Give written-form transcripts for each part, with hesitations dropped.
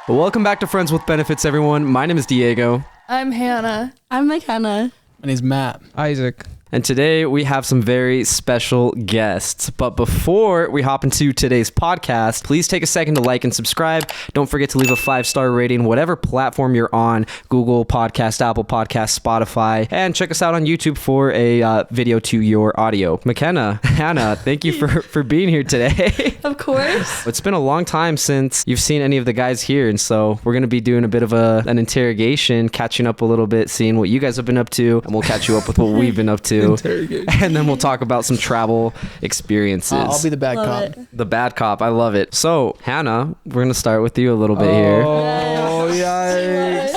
Welcome back to Friends with Benefits, everyone. My name is Diego. I'm Hannah. I'm Makenna. My name's Matt. Isaac. And today we have some very special guests. But before we hop into today's podcast, please take a second to like and subscribe. Don't forget to leave a 5-star rating, whatever platform you're on, Google Podcast, Apple Podcast, Spotify, and check us out on YouTube for a video to your audio. Makenna, Hannah, thank you for being here today. Of course. It's been a long time since you've seen any of the guys here, and so we're going to be doing a bit of an interrogation, catching up a little bit, seeing what you guys have been up to, and we'll catch you up with what we've been up to. And then we'll talk about some travel experiences. I'll be the bad Love cop. it. The bad cop. I love it. So, Hannah, we're going to start with you a little bit here. Oh, yikes.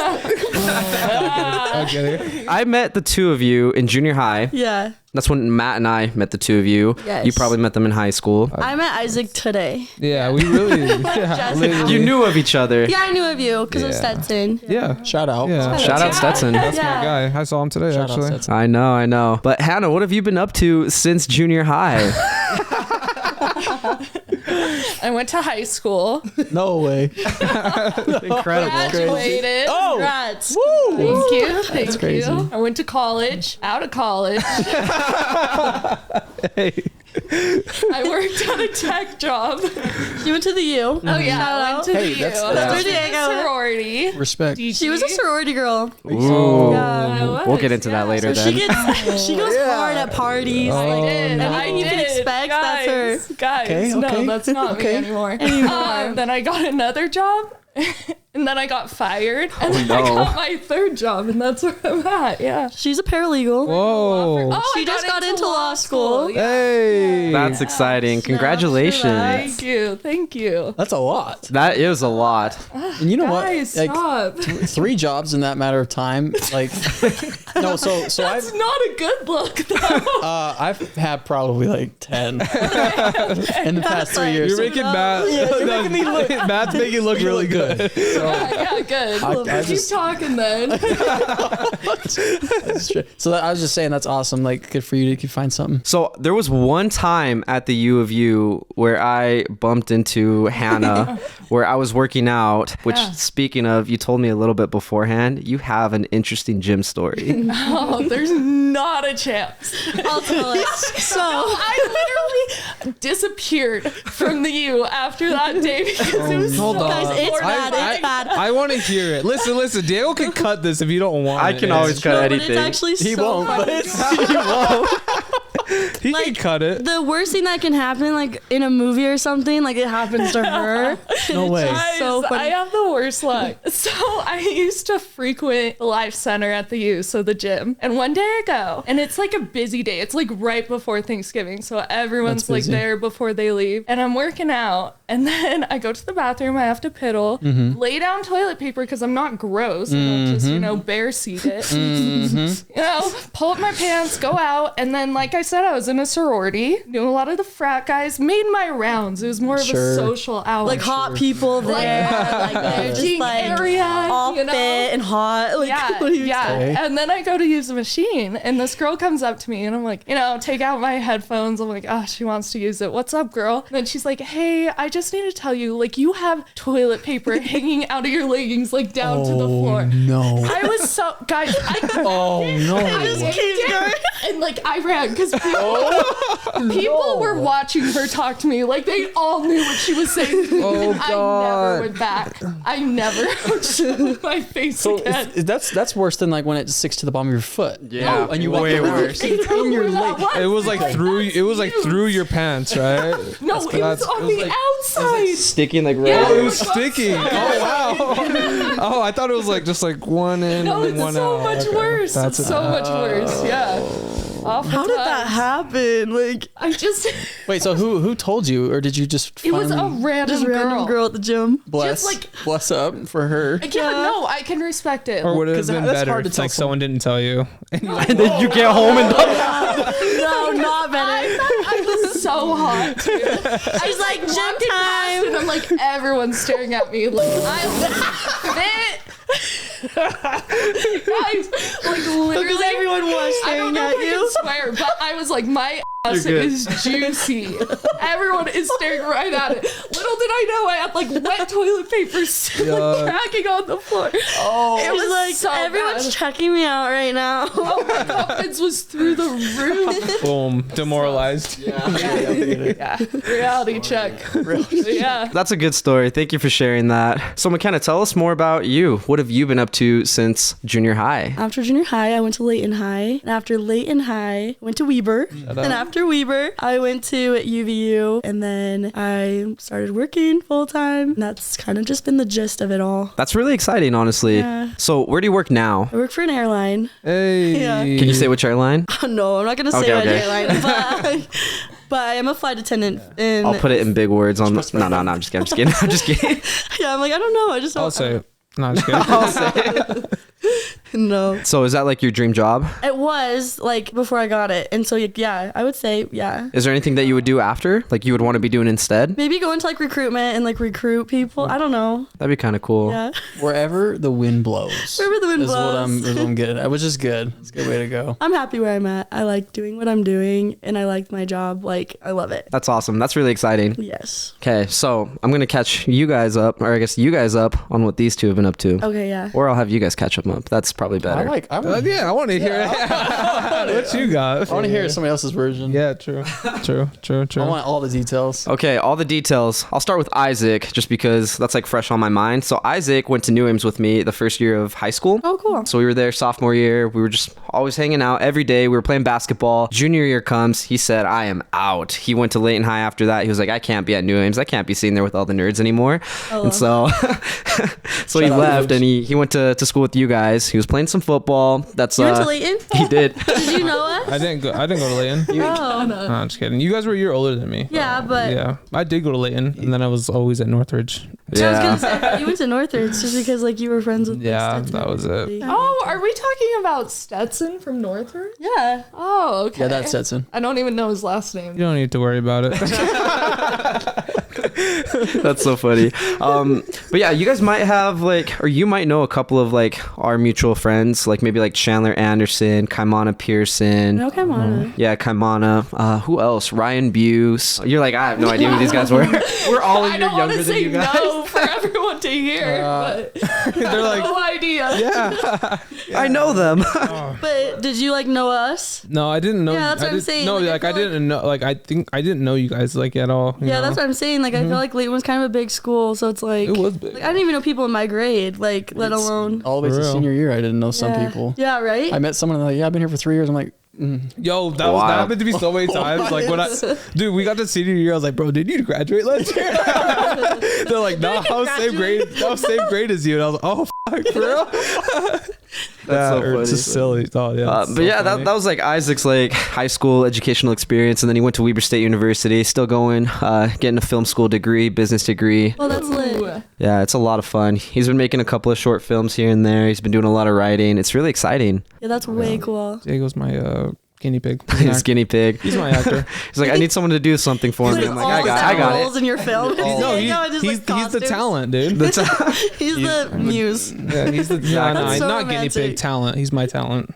Okay. I met the two of you in junior high. Yeah. That's when Matt and I met the two of you. Yes. You probably met them in high school. I met Isaac today. Yeah, we really... Yeah, literally. You knew of each other. Yeah, I knew of you because of Yeah. Stetson. Yeah. Shout out. Yeah. Shout out Stetson. That's Yeah. my guy. I saw him today, Shout out actually. Stetson. I know. But Hannah, what have you been up to since junior high? I went to high school. No way. Incredible. Graduated. Oh, Congrats. woo! Thank you. Thank crazy. you. I went to college. Out of college. Hey. I worked at a tech job. You went to the U. Oh yeah, Shout I out. went to Hey, the that's- U. that's I was where in a Diego went. sorority. Respect. She was a sorority girl. Ooh. Yeah. We'll get into that later So then. she goes hard at parties. I Like, did. anything I you can did. expect, guys, that's her. Guys, Okay, no, okay. that's not Okay. me anymore. Anymore. Then I got another job. And then I got fired. And then I no. got my third job. And that's where I'm at. Yeah. She's a paralegal. Whoa. Oh, She I just got into law school. Yeah. Hey. That's exciting. Congratulations. Thank you. Thank you. That's a lot. That is a lot. And you know Guys, what? stop. 3 jobs in that matter of time. Like, no. So That's I've not a good look, though. I've had probably like 10 in the past 3 years. You're making Matt... you're making me look- Matt's making it look really good. Yeah, good. I Keep just- talking then. So I was just saying that's awesome. Like, good for you to find something. So there was one time at the U of U where I bumped into Hannah where I was working out, which speaking of, you told me a little bit beforehand, you have an interesting gym story. Oh, there's not a chance. I'll tell it. So I literally disappeared from the U after that day because it was Hold so on. guys, it's bad. It's bad. I want to hear it. Listen. Diego can cut this if you don't want I it. can always cut No, but anything. it's actually He so won't, funny. but it's He can cut it. The worst thing that can happen, like in a movie or something, like it happens to her. no way. Guys, So funny. I have the worst luck. So I used to frequent the Life Center at the U, so the gym. And one day I go, and it's like a busy day. It's like right before Thanksgiving, so everyone's That's like busy. there before they leave. And I'm working out, and then I go to the bathroom. I have to piddle, lay down toilet paper because I'm not gross. I don't just bear seat it. Pull up my pants, go out, and then like I said, I was in a sorority, knew a lot of the frat guys, made my rounds. It was more of a Sure. social outlet. Like hot people there, like they're just King like area, all you know? fit and hot. Like, Yeah, what do you yeah. Okay. And then I go to use the machine, and this girl comes up to me, and I'm like, take out my headphones. I'm like, oh, she wants to use it. What's up, girl? And then she's like, hey, I just need to tell you, like, you have toilet paper hanging out of your leggings, like, down to the floor. No. I was so, guys, Oh no. and like I ran because people were watching her talk to me. Like they all knew what she was saying to me. Oh, I God. never went back. I never showed my face So again. that's worse than like when it sticks to the bottom of your foot. Yeah, And you way walk worse. It's in your leg. It was like through your pants, right? No, it was on the outside. Sticking like Yeah. Oh, it was sticking. Oh wow. Oh, I thought it was like just like one in No, and it's one so out. much Okay. worse. That's It's so much worse. Yeah. Awful How did that times. happen? Like, I just, Wait, so who told you, or did you just it was a finally random just girl. random girl at the gym. bless just like- bless up for her? Yeah, no, I can respect it. Or would it have 'Cause been that's better hard to if tell like someone didn't tell you? And then you get home and No, not better. I was so hot too. She's like, gym Walking past time. and I'm like, everyone's staring at me. Like, I'm fit. Guys, like literally. Because everyone was I don't staring know at if I you. can swear, but I was like, my is juicy. Everyone is staring right at it. Little did I know I had like wet toilet paper still cracking on the floor. Oh, it was like so everyone's bad. checking me out right now. Oh, my confidence was through the roof. Boom. Demoralized. Yeah, reality check. Yeah. That's a good story. Thank you for sharing that. So Makenna, tell us more about you. What have you been up to since junior high? After junior high, I went to Layton High. And after Layton High, went to Weber. And after Weber, I went to UVU. And then I started working full time. And that's kind of just been the gist of it all. That's really exciting, honestly. Yeah. So where do you work now? I work for an airline. Hey. Yeah. Can you say which airline? Oh, no, I'm not going to say what Okay. airline. But I am a flight attendant. I'll put it in big words on the... No, I'm just kidding. I'm just kidding. Yeah, I'm like, I don't know. I just don't. I'll say it. No, I'm just kidding. I'll say it. No. So is that like your dream job? It was like before I got it. And so, yeah, I would say, yeah. Is there anything that you would do after? Like you would want to be doing instead? Maybe go into like recruitment and like recruit people. I don't know. That'd be kind of cool. Yeah. Wherever the wind blows. Wherever the wind is blows. what I'm getting at, which is good. It's a good way to go. I'm happy where I'm at. I like doing what I'm doing and I like my job. Like, I love it. That's awesome. That's really exciting. Yes. Okay, so I'm going to catch you guys up, or I guess you guys up on what these two have been up to. Okay, yeah. Or I'll have you guys catch up. That's probably better. Yeah, I want to hear it. What you got? I want to hear somebody else's version. Yeah, true. I want all the details. Okay, all the details. I'll start with Isaac, just because that's like fresh on my mind. So Isaac went to New Ames with me the first year of high school. Oh, cool. So we were there sophomore year. We were just always hanging out every day. We were playing basketball. Junior year comes. He said, I am out. He went to Layton High after that. He was like, I can't be at New Ames. I can't be sitting there with all the nerds anymore. Oh, and so he out, left Luge. and he went to school with you guys. He was playing some football. That's You went to Layton? He did. Did you know us? I didn't go to Layton. Oh. No, I'm just kidding. You guys were a year older than me. Yeah, but Yeah, I did go to Layton, and then I was always at Northridge. I was Yeah. gonna say you went to Northridge just because like you were friends with Yeah, Stetson. that was it. Oh, are we talking about Stetson from Northridge? Yeah. Oh, okay. Yeah, that's Stetson. I don't even know his last name. You don't need to worry about it. That's so funny. But yeah, you guys might have or you might know a couple of our mutual friends, like maybe like Chandler Anderson, Kaimana Pearson. No, come on. Yeah, Kaimana. Who else? Ryan Buse. You're like, I have no idea who these guys were. We're all a I year don't want younger to than say you guys. no for everyone to hear, but They're like, no idea. yeah. I know them. But did you like know us? No, I didn't know. Yeah, that's what I'm saying. No, Like, I I feel didn't know. Like, I think I didn't know you guys at all. you Yeah, know? that's what I'm saying. Like I feel like Layton was kind of a big school, so it's like It was big. I didn't even know people in my grade, like let alone. All the way For to real. senior year, I didn't know some Yeah. people. Yeah, right. I met someone and they're like, yeah, I've been here for 3 years. I'm like, Yo, that Wow. happened to me so many times. Like when dude, we got to senior year, I was like, bro, did you graduate last year? They're like, no, I was same grade. I was same grade as you. And I was like, oh, fuck, for real? That's so It's funny. just silly. Oh yeah. But yeah, that was like Isaac's high school educational experience, and then he went to Weber State University, still going, getting a film school degree, business degree. Well, that's lit. Ooh. Yeah, it's a lot of fun. He's been making a couple of short films here and there. He's been doing a lot of writing. It's really exciting. Yeah, that's way cool. Diego's my guinea pig. He's guinea pig. He's my actor. He's like, I need someone to do something for me. I'm like, I got roles it. in your film. No, Just, he's like, the costumes. talent, dude. He's the muse. Yeah, he's the no, That's so not guinea romantic. pig talent. He's my talent.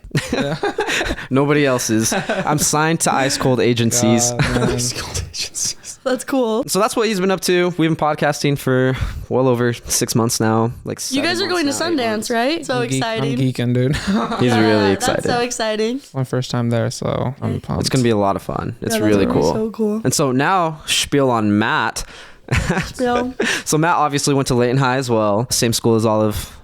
Nobody else's. I'm signed to Icecold agencies. That's cool. So that's what he's been up to. We've been podcasting for well over 6 months now. You guys are going to Sundance, right? So exciting. I'm geeking, dude. He's Yeah, really excited. That's so exciting. My first time there, so I'm pumped. It's going to be a lot of fun. It's Yeah, that's really gonna be cool. So cool. And so now, spiel on Matt. Spiel. So Matt obviously went to Layton High as well. Same school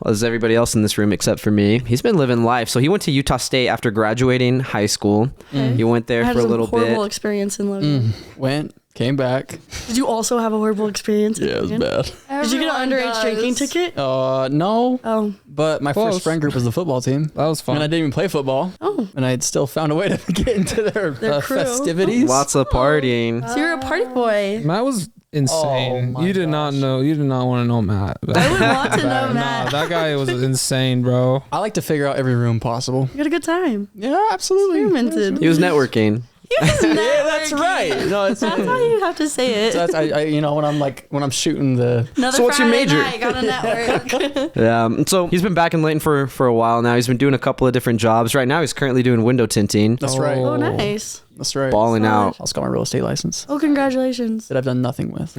as everybody else in this room except for me. He's been living life. So he went to Utah State after graduating high school. He went there I had for a some little horrible bit. experience in Logan. Went, came back. Did you also have a horrible experience? in Yeah, it was Logan? bad. Did you get an underage drinking ticket? No. Oh. But my Close. first friend group was the football team. That was fun. And I didn't even play football. Oh. And I had still found a way to get into their crew. festivities. Lots of partying. So you're a party boy. Matt was insane. Oh my You did not know. You did not want to know Matt. I would want to know Nah, Matt. that guy was insane, bro. I like to figure out every room possible. You had a good time. Yeah, absolutely. Experimented. He was networking. He was Yeah, that's networking. right. No, it's That's why you have to say it. that's when I'm shooting the Another So what's your Friday major? night, got a network. Yeah. So he's been back in Layton for a while now. He's been doing a couple of different jobs. Right now he's currently doing window tinting. That's right. Oh, nice. That's right. balling out. I also got my real estate license Oh, congratulations. that I've done nothing with.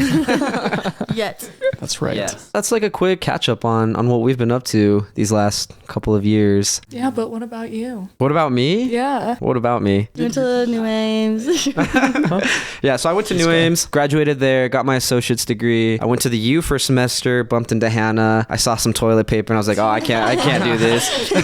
Yet. That's right. Yes. That's like a quick catch up on what we've been up to these last couple of years. Yeah, but what about you? What about me? Yeah. What about me? Went to New Ames. Yeah, so I went to New Ames, graduated there, got my associate's degree. I went to the U for a semester, bumped into Hannah. I saw some toilet paper and I was like, oh, I can't do this. He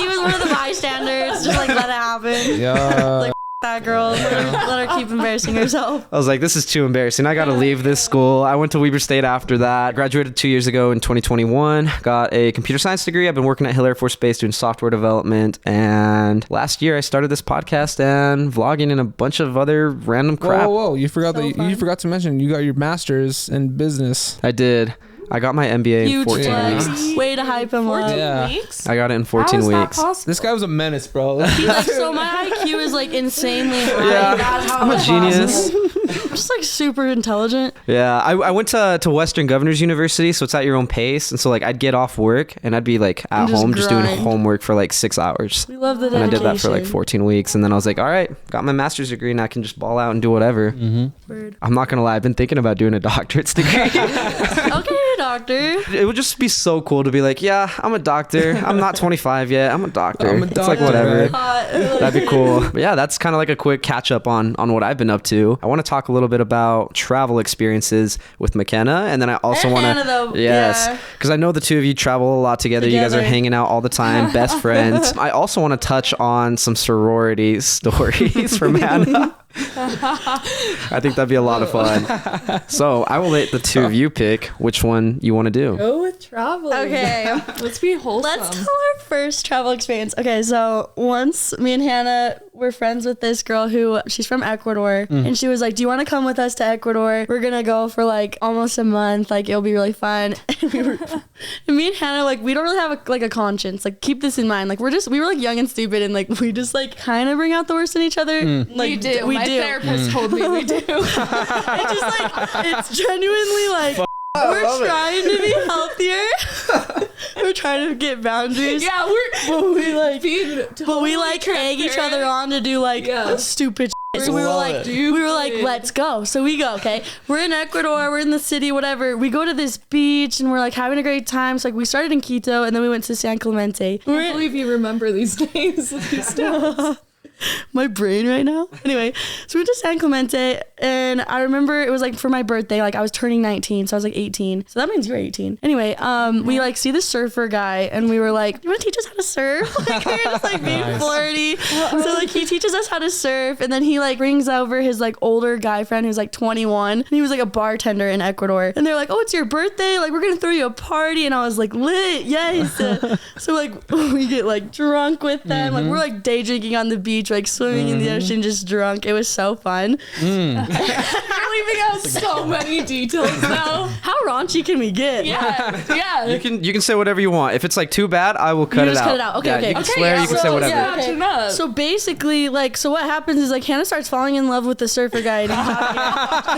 was one of the bystanders. Just like let it happen. Yeah. Like that girl. Let her keep embarrassing herself. I was like, this is too embarrassing. I got to leave this school. I went to Weber State after that. Graduated 2 years ago in 2021. Got a computer science degree. I've been working at Hill Air Force Base doing software development. And last year I started this podcast and vlogging and a bunch of other random crap. Whoa! You forgot So you forgot to mention you got your master's in business. I did. I got my MBA in Huge 14 flex. weeks. Way to hype him up. 14 Yeah. weeks? I got it in How 14 is that weeks. possible? This guy was a menace, bro. He's like, so my IQ is like insanely high. Yeah. That's how I'm a it's genius. possible. Just like super intelligent. Yeah, I went to Western Governors University, so it's at your own pace. And so like I'd get off work and I'd be like at just home just doing grind. homework for like 6 hours. We love the And I dedication. did that for like 14 weeks. And then I was like, all right, got my master's degree and I can just ball out and do whatever. Word. I'm not going to lie, I've been thinking about doing a doctorate's degree. Okay, doctor. It would just be so cool to be like, yeah, I'm a doctor. I'm not 25 yet. I'm a doctor. I'm a It's like doctor, whatever. right? Hot. That'd be cool. But yeah, that's kind of like a quick catch up on what I've been up to. I want to talk a little bit about travel experiences with Makenna, and then I also And want Hannah, though. to yes, Yeah. because I know the two of you travel a lot together. You guys are Together. hanging out all the time, best friends. I also want to touch on some sorority stories from Hannah. I think that'd be a lot of fun. So I will let the two of you pick which one you want to do. Go with traveling. Okay. Let's be wholesome. Let's tell our first travel experience. Okay, so once me and Hannah were friends with this girl who she's from Ecuador, and she was like, "Do you want to come with us to Ecuador? We're gonna go for like almost a month. Like it'll be really fun." And me and Hannah, like, we don't really have a conscience. Like, keep this in mind. Like we were like young and stupid, and like we just like kind of bring out the worst in each other. Like we do. We My do. therapist told me we do. It's just like it's genuinely like. We're trying to be healthier. We're trying to get boundaries. Yeah, But we like, being but we like egg each other on to do like stupid shit. So we were like, let's go. So we go. Okay, we're in Ecuador. We're in the city. Whatever. We go to this beach and we're like having a great time. So like we started in Quito and then we went to San Clemente. I can't believe you remember these names. These towns. My brain right now. Anyway, so we went to San Clemente, and I remember it was like for my birthday, like I was turning 19, so I was like 18. So that means you're 18. Anyway, we like see the surfer guy, and we were like, "You want to teach us how to surf?" Like we were just like being flirty. So like he teaches us how to surf, and then he like brings over his like older guy friend who's like 21, and he was like a bartender in Ecuador. And they're like, "Oh, it's your birthday! Like we're gonna throw you a party." And I was like, "Lit, yes!" So like we get like drunk with them, like we're like day drinking on the beach, like swimming in the ocean, just drunk. It was so fun. You're leaving out so many details now. How raunchy can we get? Yeah. You can say whatever you want. If it's like too bad, I will cut You it just out. cut it out. Okay, Yeah, okay. You can Okay, swear. yeah, You can say so, whatever. yeah. Catching up. So basically, like, so what happens is like Hannah starts falling in love with the surfer guy, and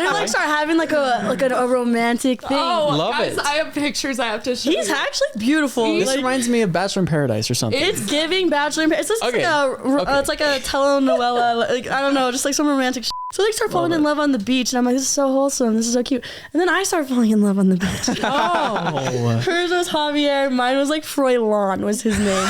they like start having like a romantic thing. Oh, Love guys, it. I have pictures I have to show He's you. actually beautiful. This Like, reminds me of Bachelor in Paradise or something. it's giving Bachelor in Paradise. It's just Okay. it's like a telenovela. Like I don't know, just like some romantic. So they start falling in love on the beach, and I'm like, this is so wholesome. This is so cute. And then I start falling in love on the beach. Oh. Hers was Javier. Mine was like Froilan was his name.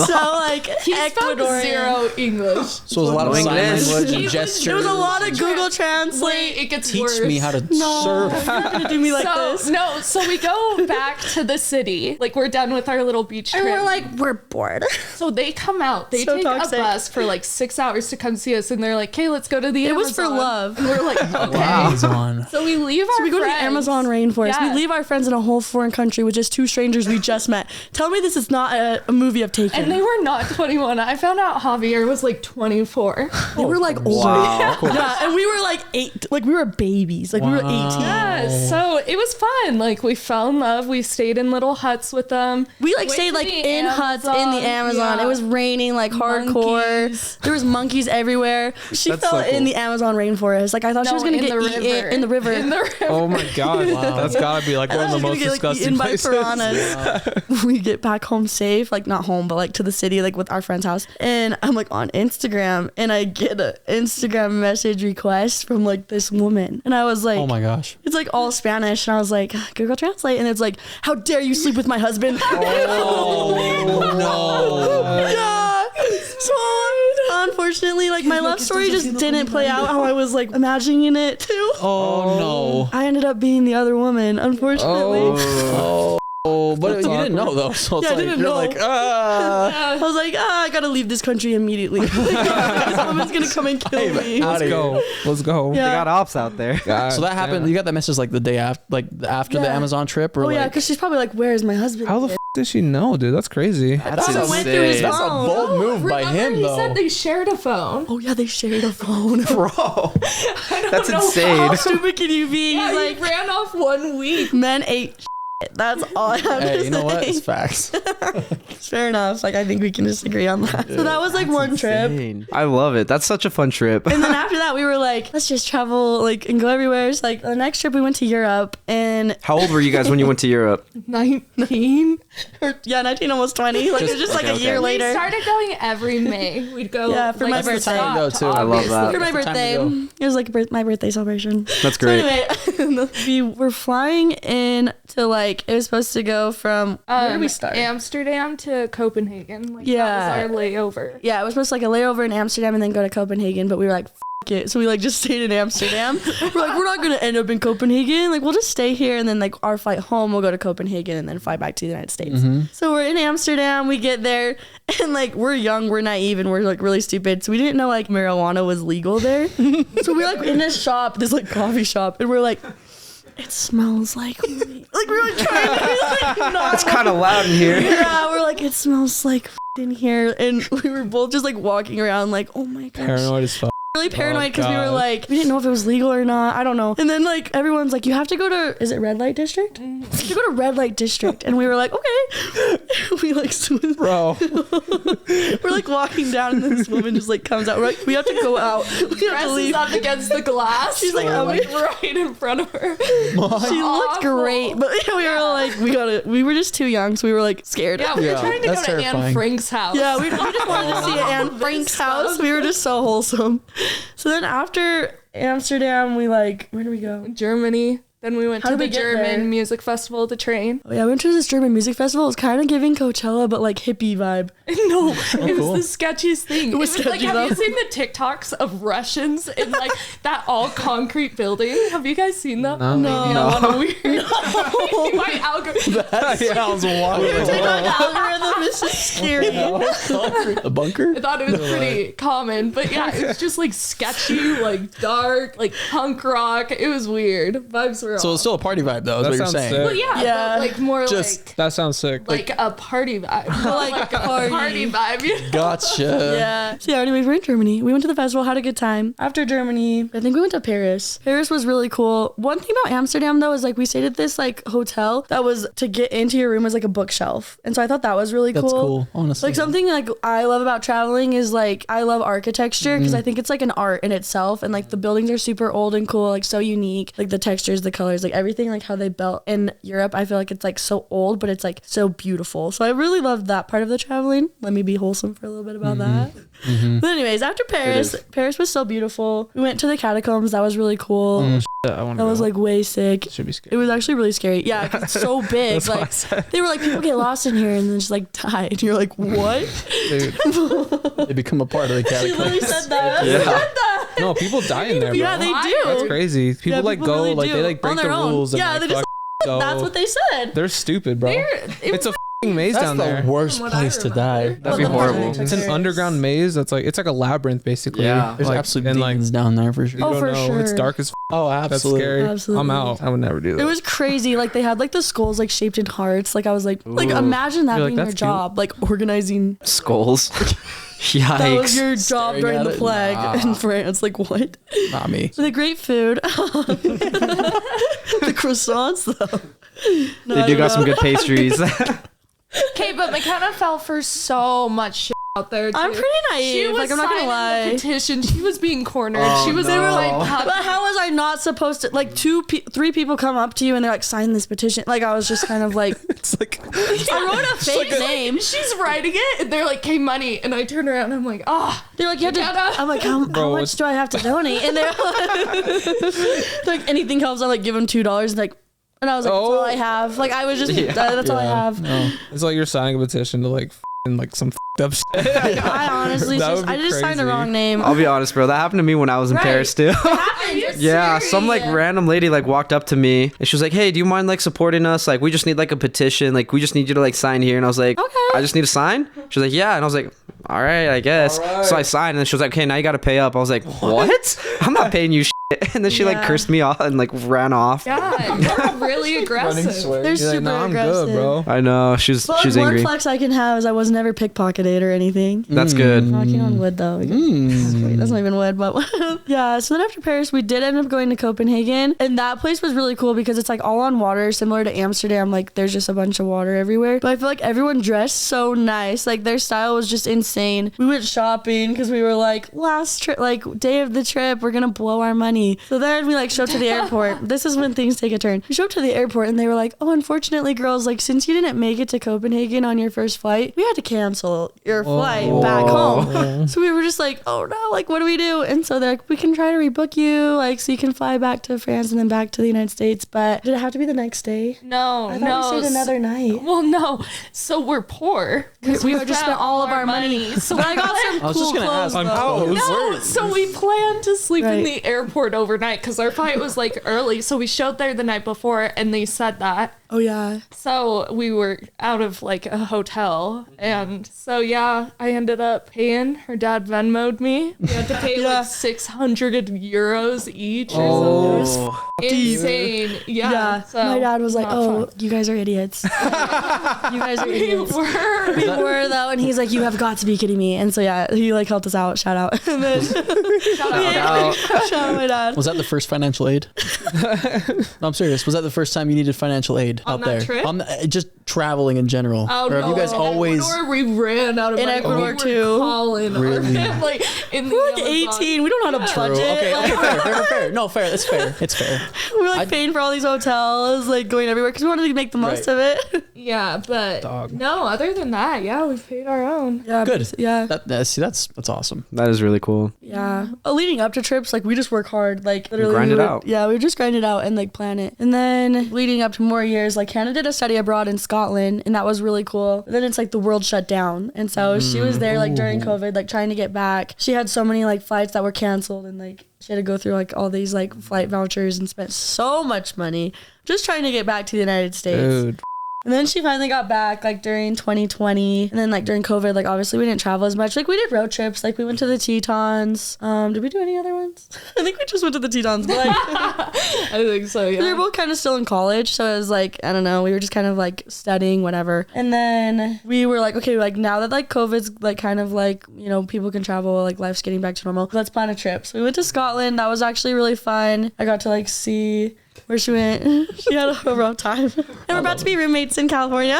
So like He spoke Ecuadorian. zero English. So it was a lot of sign English. language and It gestures. It was a lot of Google Translate. Wait, it gets Teach worse. me how to No, surf. you're not gonna do me like this. No, so we go back to the city. Like we're done with our little beach trip. And we're like, we're bored. so they come out. They So take toxic. a bus for like 6 hours to come see us, and they're like, "Okay, let's go to the It Amazon." was for love. And we're like, "Okay." Amazon. So we leave our So we go to the friends. Amazon rainforest. Yeah. We leave our friends in a whole foreign country with just two strangers we just met. Tell me this is not a movie of Taken. And they were not 21. I found out Javier was like 24. They were like old. Wow. Yeah, and we were like 8. Like we were babies. Like we were 18. Yeah, so it was fun. Like we fell in love. We stayed in little huts with them. We like Went stayed to like the in huts in the Amazon. Yeah. It was raining like hardcore. Monkeys. There was monkeys everywhere. She That's fell so cool. in the Amazon rainforest. Like I thought she was gonna get eaten in the river. Oh my god, that's gotta be like one of the most disgusting places. Piranhas. We get back home safe, like not home, but like to the city, like with our friend's house. And I'm like on Instagram, and I get an Instagram message request from like this woman, and I was like, oh my gosh, it's like all Spanish, and I was like, Google Translate, and it's like, how dare you sleep with my husband? oh no. Yeah. So unfortunately, like my love story just didn't play out how I was like imagining it to. Oh no. I ended up being the other woman, unfortunately. But you didn't know though, so it's I like didn't you're know. like, I was like, I gotta leave this country immediately. This woman's gonna come and kill me. Let's go. Yeah. They got ops out there. so that happened. You got that message like the day after, the Amazon trip, or Oh like, yeah, because she's probably like, where's my husband? How the did she know, dude? That's crazy. That's I went through his insane. That's a phone. bold move by him He though. said they shared a phone. Oh yeah, they shared a phone. Bro, that's know insane. How stupid can you be? Yeah, He's he like, ran off 1 week. men ate shit. That's all I have to Hey, say. you know what? It's facts. Fair enough. Like I think we can disagree on that. So that was like one trip. Insane. I love it. That's such a fun trip. And then after that, we were like, let's just travel like and go everywhere. So like the next trip, we went to Europe, and How old were you guys when you went to Europe? 19, or 19, almost 20. Like it was just like a year We later. started going every May. We'd go. Yeah, for my like, birthday. stop Go, to too. I love that. For my It's the time birthday, to it was like my birthday celebration. That's So great. anyway, we were flying in to like it was supposed to go from where did we start? Amsterdam to Copenhagen. Like, Yeah. that was our layover. Yeah, it was supposed to like a layover in Amsterdam and then go to Copenhagen, but we were like, F it. So we like just stayed in Amsterdam. We're like, we're not gonna end up in Copenhagen. Like we'll just stay here, and then like our flight home, we'll go to Copenhagen and then fly back to the United States. So we're in Amsterdam. We get there, and like we're young, we're naive, and we're like really stupid. So we didn't know like marijuana was legal there. So we're like in this shop, this like coffee shop, and we're like, it smells like weed. Like we're like trying to be like not. It's kind of loud in here. Yeah, we're like, it smells like in here, and we were both just like walking around like, oh my gosh, Paranoid as fuck. really paranoid because we were God. like, we didn't know if it was legal or not. I don't know. And then like everyone's like, you have to go to, is it red light district? You have to go to red light district, and we were like, okay. We like Bro. we're like walking down, and then this woman just like comes out. We're like, we have to go out. We have to Presses leave. up against the glass. She's like, right in front of her. She looked Awful. great, but we were like, we were just too young, so we were like scared. Yeah, we were Yeah, trying to go that's to Anne terrifying. Frank's house. Yeah, we just wanted to see Anne Frank's house. We were just so wholesome. So then after Amsterdam, we like, where do we go? Germany. Then we went How to did the we get German there? music festival, the train. Oh yeah, I went to this German music festival. It was kind of giving Coachella, but like hippie vibe. No, it cool. was the sketchiest thing. It was was like, sketchy, have though. you seen the TikToks of Russians in like that all concrete building? Have you guys seen that? No. Maybe I'm on a weird my algorithm. Yeah, I was walking. Algorithm is just scary. A bunker? I thought it was pretty common, but yeah, it was just like sketchy, like dark, like punk rock. It was weird. Vibes were So off. it's still a party vibe though, is That what you're sounds saying. sick. Well, yeah, Yeah. but like more Just- That sounds sick. like a party vibe. Like a Party vibe. You know? Gotcha. Yeah. So yeah, anyways, we're in Germany. We went to the festival, had a good time. After Germany, I think we went to Paris. Paris was really cool. One thing about Amsterdam though is like we stayed at this like hotel that was to get into your room was like a bookshelf. And so I thought that was really That's cool, honestly. Like something like I love about traveling is like I love architecture because I think it's like an art in itself, and like the buildings are super old and cool, like so unique, like the textures, the colors, like everything, like how they built in Europe. I feel like it's like so old, but it's like so beautiful. So I really loved that part of the traveling. Let me be wholesome for a little bit about that. But anyways, after Paris was so beautiful. We went to the catacombs. That was really cool. I want That was like way sick. should be It scary. was actually really scary. Yeah, 'cause it's so big. That's what I Like said. they were like, people get lost in here and then just like die. And you're like, what? Dude. They become a part of the She literally catacombs. said that. Yeah. No, people die in there, bro. Yeah, they do. That's crazy. People Yeah, like people go, really like do. they like On break the their own. rules and Yeah, like they just- go. That's what they said. They're stupid, bro. It's a f***ing maze That's down the there. worst From what I place to die. remember. That'd be Well, the horrible. part It's an Paris. underground maze. That's like it's like a labyrinth basically. Yeah. There's like, absolute and like demons down there for you sure. Oh, don't for know. It's sure. dark as f- Oh, That's absolutely. scary. Absolutely. I'm out. I would never do that. It was crazy. Like they had like the skulls like shaped in hearts. Like I was like Ooh. imagine that You're like, being your that's cute. job, like organizing. Skulls. That was Yikes. your job Staring during at the it? plague Nah. in France. Like what? Not me. So the great food. The croissants though. No, They I do don't got some know. good pastries. Okay, but Makenna fell for so much shit out there. Too. I'm pretty naive. She was like, I'm not gonna signing lie. the petition. She was being cornered. She was They were like, like, but how was I not supposed to? Like, 3 people come up to you and they're like, sign this petition. Like, I was just kind of like, It's like I wrote a fake name. she's writing it, and they're like, "Hey, money," and I turn around and I'm like, They're like, you have to. I'm like, how much do I have to donate? And they're like, anything helps. I like give them $2. And I was like, that's all I have. Like, I was just, that's all I have. No. It's like you're signing a petition to like some up shit. I honestly I just signed the wrong name. I'll be honest, bro. That happened to me when I was in Paris too. Yeah, some like random lady like walked up to me and she was like, "Hey, do you mind like supporting us? Like, we just need like a petition. Like, we just need you to like sign here." And I was like, Okay. "I just need to sign?" She was like, "Yeah." And I was like, "All right, I guess." So I signed, and then she was like, "Okay, now you got to pay up." I was like, "What? I'm not paying you shit." And then she like cursed me off and like ran off. God, you're really aggressive. They're super Like, nah, I'm aggressive. good, bro. I know she's But she's one angry. flex I can have is I was never pickpocketed or anything. That's good. Knocking on wood though. Wait, that's not even wood, but yeah. So then after Paris, we did end up going to Copenhagen, and that place was really cool because it's like all on water, similar to Amsterdam. Like there's just a bunch of water everywhere. But I feel like everyone dressed so nice. Like their style was just insane. We went shopping because we were like last trip, like day of the trip, we're gonna blow our money. So then we like show up to the airport. This is when things take a turn. We show up to the airport and they were like, "Oh, unfortunately, girls, like since you didn't make it to Copenhagen on your first flight, we had to cancel your flight back home." So we were just like, "Oh no, like what do we do?" And so they're like, "We can try to rebook you, like so you can fly back to France and then back to the United States." But did it have to be the next day? No, I thought we stayed another night. Well, no. So we're poor because We just spent all of our money. So But I got some I was cool just gonna clothes. ask, though. No, so we planned to sleep in Right. the airport overnight because our flight was like early. So we showed there the night before and they said that. Oh yeah. So we were out of like a hotel. And so, yeah, I ended up paying. Her dad Venmo'd me. We had to pay like 600 euros each or something. It was insane. Yeah. Yeah. So, My dad was like, not "Oh, fun. you guys are idiots. You guys are We idiots." were. We were though, and he's like, "You have got to be kidding me!" And so yeah, he like helped us out. Shout out, and then shout out my dad. Was that the first financial aid? No, I'm serious. Was that the first time you needed financial aid On out that there? trip? On the, just traveling in general. Oh, or have no. you guys In always? Ecuador, we ran out of In money. Ecuador, we were too. calling Really? our like in the We're like Amazon. 18. We don't know how to True. budget. Okay, Like, fair. No, fair. It's fair. It's fair. we're like paying for all these hotels, like going everywhere because we wanted to make the most Right. of it. Yeah, but Dog. no. Other than that, yeah, we paid our own. Yeah, Good. Yeah. See, that's awesome. That is really cool. Yeah. Leading up to trips, like we just work hard, like literally. Grind we it would- out. Yeah, we would just grind it out and like plan it. And then leading up to more years, like Hannah did a study abroad in Scotland, and that was really cool. Then it's like the world shut down, and so she was there like during COVID, like trying to get back. She had so many like flights that were canceled, and like she had to go through like all these like flight vouchers and spent so much money just trying to get back to the United States. Dude. And then she finally got back like during 2020. And then like during COVID, like obviously we didn't travel as much. Like we did road trips. Like we went to the Tetons. Did we do any other ones? I think we just went to the Tetons. But like I think so. Yeah. we were both kind of still in college. So it was like, I don't know, we were just kind of like studying, whatever. And then we were like, okay, like now that like COVID's like kind of like, you know, people can travel, like life's getting back to normal. Let's plan a trip. So we went to Scotland. That was actually really fun. I got to like see where she went. She had a rough time. And we're about to be roommates in California.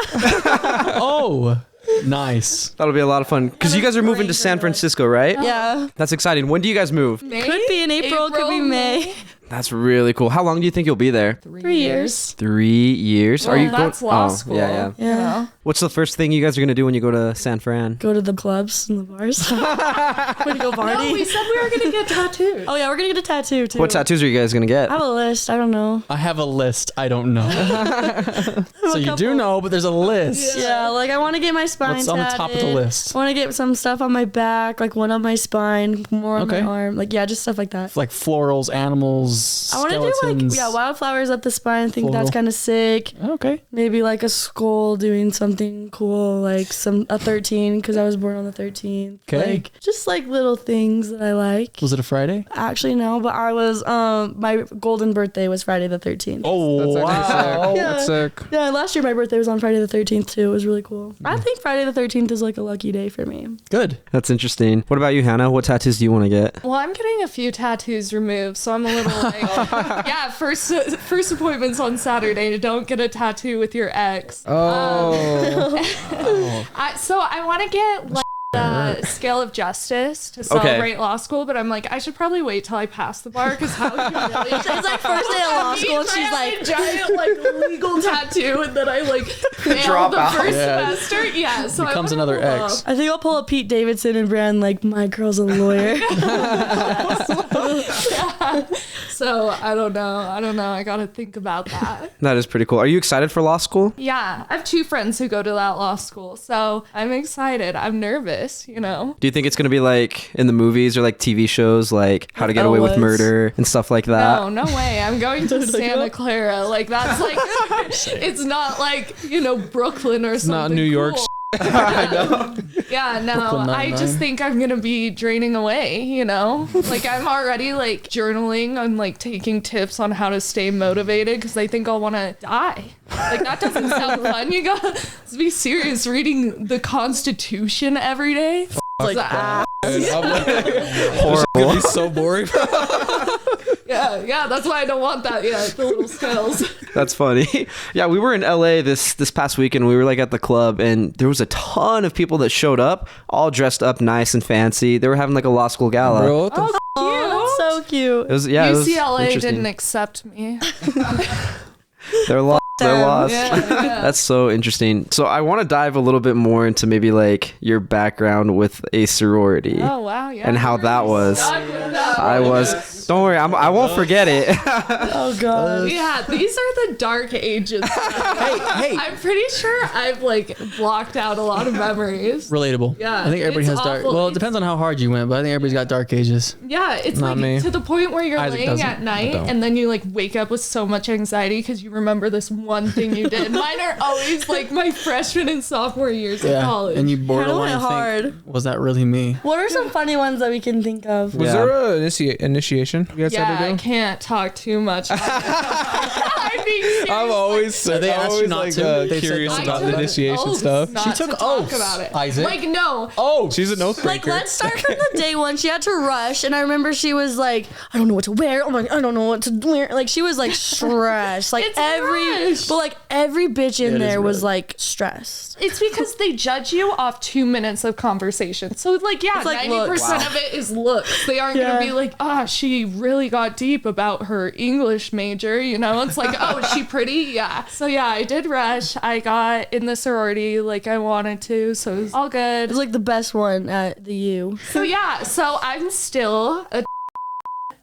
Oh, nice. That'll be a lot of fun because you guys are moving to San Francisco, right? Yeah. That's exciting. When do you guys move? May? Could be in April, could be May. That's really cool. How long do you think you'll be there? 3 years. 3 years. Well, Are you that's going? law school. Yeah. Yeah. What's the first thing you guys are gonna do when you go to San Fran? Go to the clubs and the bars. We're gonna go party. No, we said we were gonna get tattoos. Oh yeah, we're gonna get a tattoo too. What tattoos are you guys gonna get? I have a list. I don't know. I have a list. I don't know. So you do couple. know, but there's a list. Yeah, like I want to get my spine What's on the top of the tatted. list? I want to get some stuff on my back, like one on my spine, more on Okay. my arm. Like yeah, just stuff like that. Like florals, animals, I want to do skeletons. like wildflowers up the spine. I think Floral. that's kind of sick. Okay. Maybe like a skull doing something cool, like a 13 because I was born on the 13th. Okay. Like just like little things that I like. Was it a Friday? Actually no, but I was my golden birthday was Friday the 13th. Oh, That's actually sick. Yeah. That's sick. Yeah, last year my birthday was on Friday the 13th too. It was really cool. I think Friday the 13th is like a lucky day for me. Good. That's interesting. What about you, Hannah? What tattoos do you want to get? Well, I'm getting a few tattoos removed, so I'm a little like, yeah. First appointment's on Saturday. Don't get a tattoo with your ex. Oh. So I want to get like Scale of Justice to celebrate law school, but I'm like, I should probably wait till I pass the bar because how humiliating. It's like first day of law school and she's like, giant like legal tattoo, and then I like failed Drop the out. first semester. Yeah, so Becomes I wanna another hold X. off. I think I'll pull a Pete Davidson and brand like my girl's a lawyer. Yeah. So I don't know. I gotta think about that. That is pretty cool. Are you excited for law school? Yeah, I have 2 friends who go to that law school, so I'm excited. I'm nervous, you know. Do you think it's going to be like in the movies or like TV shows, like How to Get Away with Elvis. Murder and stuff like that? No way. I'm going to Santa Clara. Like, that's like, it's not like, you know, Brooklyn or something. Not New York. cool. I know. Yeah, no, Brooklyn I just Nine-Nine. think I'm gonna be draining away, you know? Like, I'm already like journaling. I'm like taking tips on how to stay motivated because I think I'll want to die. Like, that doesn't sound fun. You gotta be serious. Reading the Constitution every day. Like, Ah. I'm like, it's gonna be so boring. Yeah, that's why I don't want that yet. The little spells. That's funny. Yeah, we were in LA this past weekend. We were like at the club, and there was a ton of people that showed up, all dressed up nice and fancy. They were having like a law school gala. Bro, what the Oh, Oh, that's so cute. It was it was UCLA interesting. didn't accept me. They're lost. They're them. lost. Yeah. That's so interesting. So I want to dive a little bit more into maybe like your background with a sorority Oh wow, yeah. and how that was. Stuck with that. I was. Don't worry, I won't forget it. Oh god. Yeah, these are the dark ages. hey, I'm pretty sure I've like blocked out a lot of memories. relatable. Yeah, I think everybody it's has dark. awful. Well, it depends on how hard you went, but I think everybody's got dark ages. Yeah, it's Not like me. to the point where you're Isaac laying doesn't. at I night don't. and then you like wake up with so much anxiety because you remember this one thing you did. Mine are always like my freshman and sophomore years of college. and you Kinda borderline went think, hard. was that really me? What are some funny ones that we can think of? Was Yeah. there an initiation you guys yeah, had I to do? can't talk too much. I'm being serious. I'm always, They I'm asked you always not like to? They said curious not about to? the took initiation oaths stuff. not She took to talk oaths, about it. Isaac. Like no. Oh, She's an oath Like, breaker. let's start from the day one. She had to rush, and I remember she was like, I don't know what to wear. Oh my, I don't know what to wear. Like, she was like stressed. Like, It's every, rush. but like every bitch in It is there was really. like stressed. It's because they judge you off 2 minutes of conversation. So like, yeah, It's like 90% looks. of it is looks. They aren't Yeah. gonna be like, ah, she really got deep about her English major. You know, it's like, oh, is she pretty? Yeah. So yeah, I did rush. I got in the sorority like I wanted to, so it was all It good. was like the best one at the U. So yeah, so I'm still a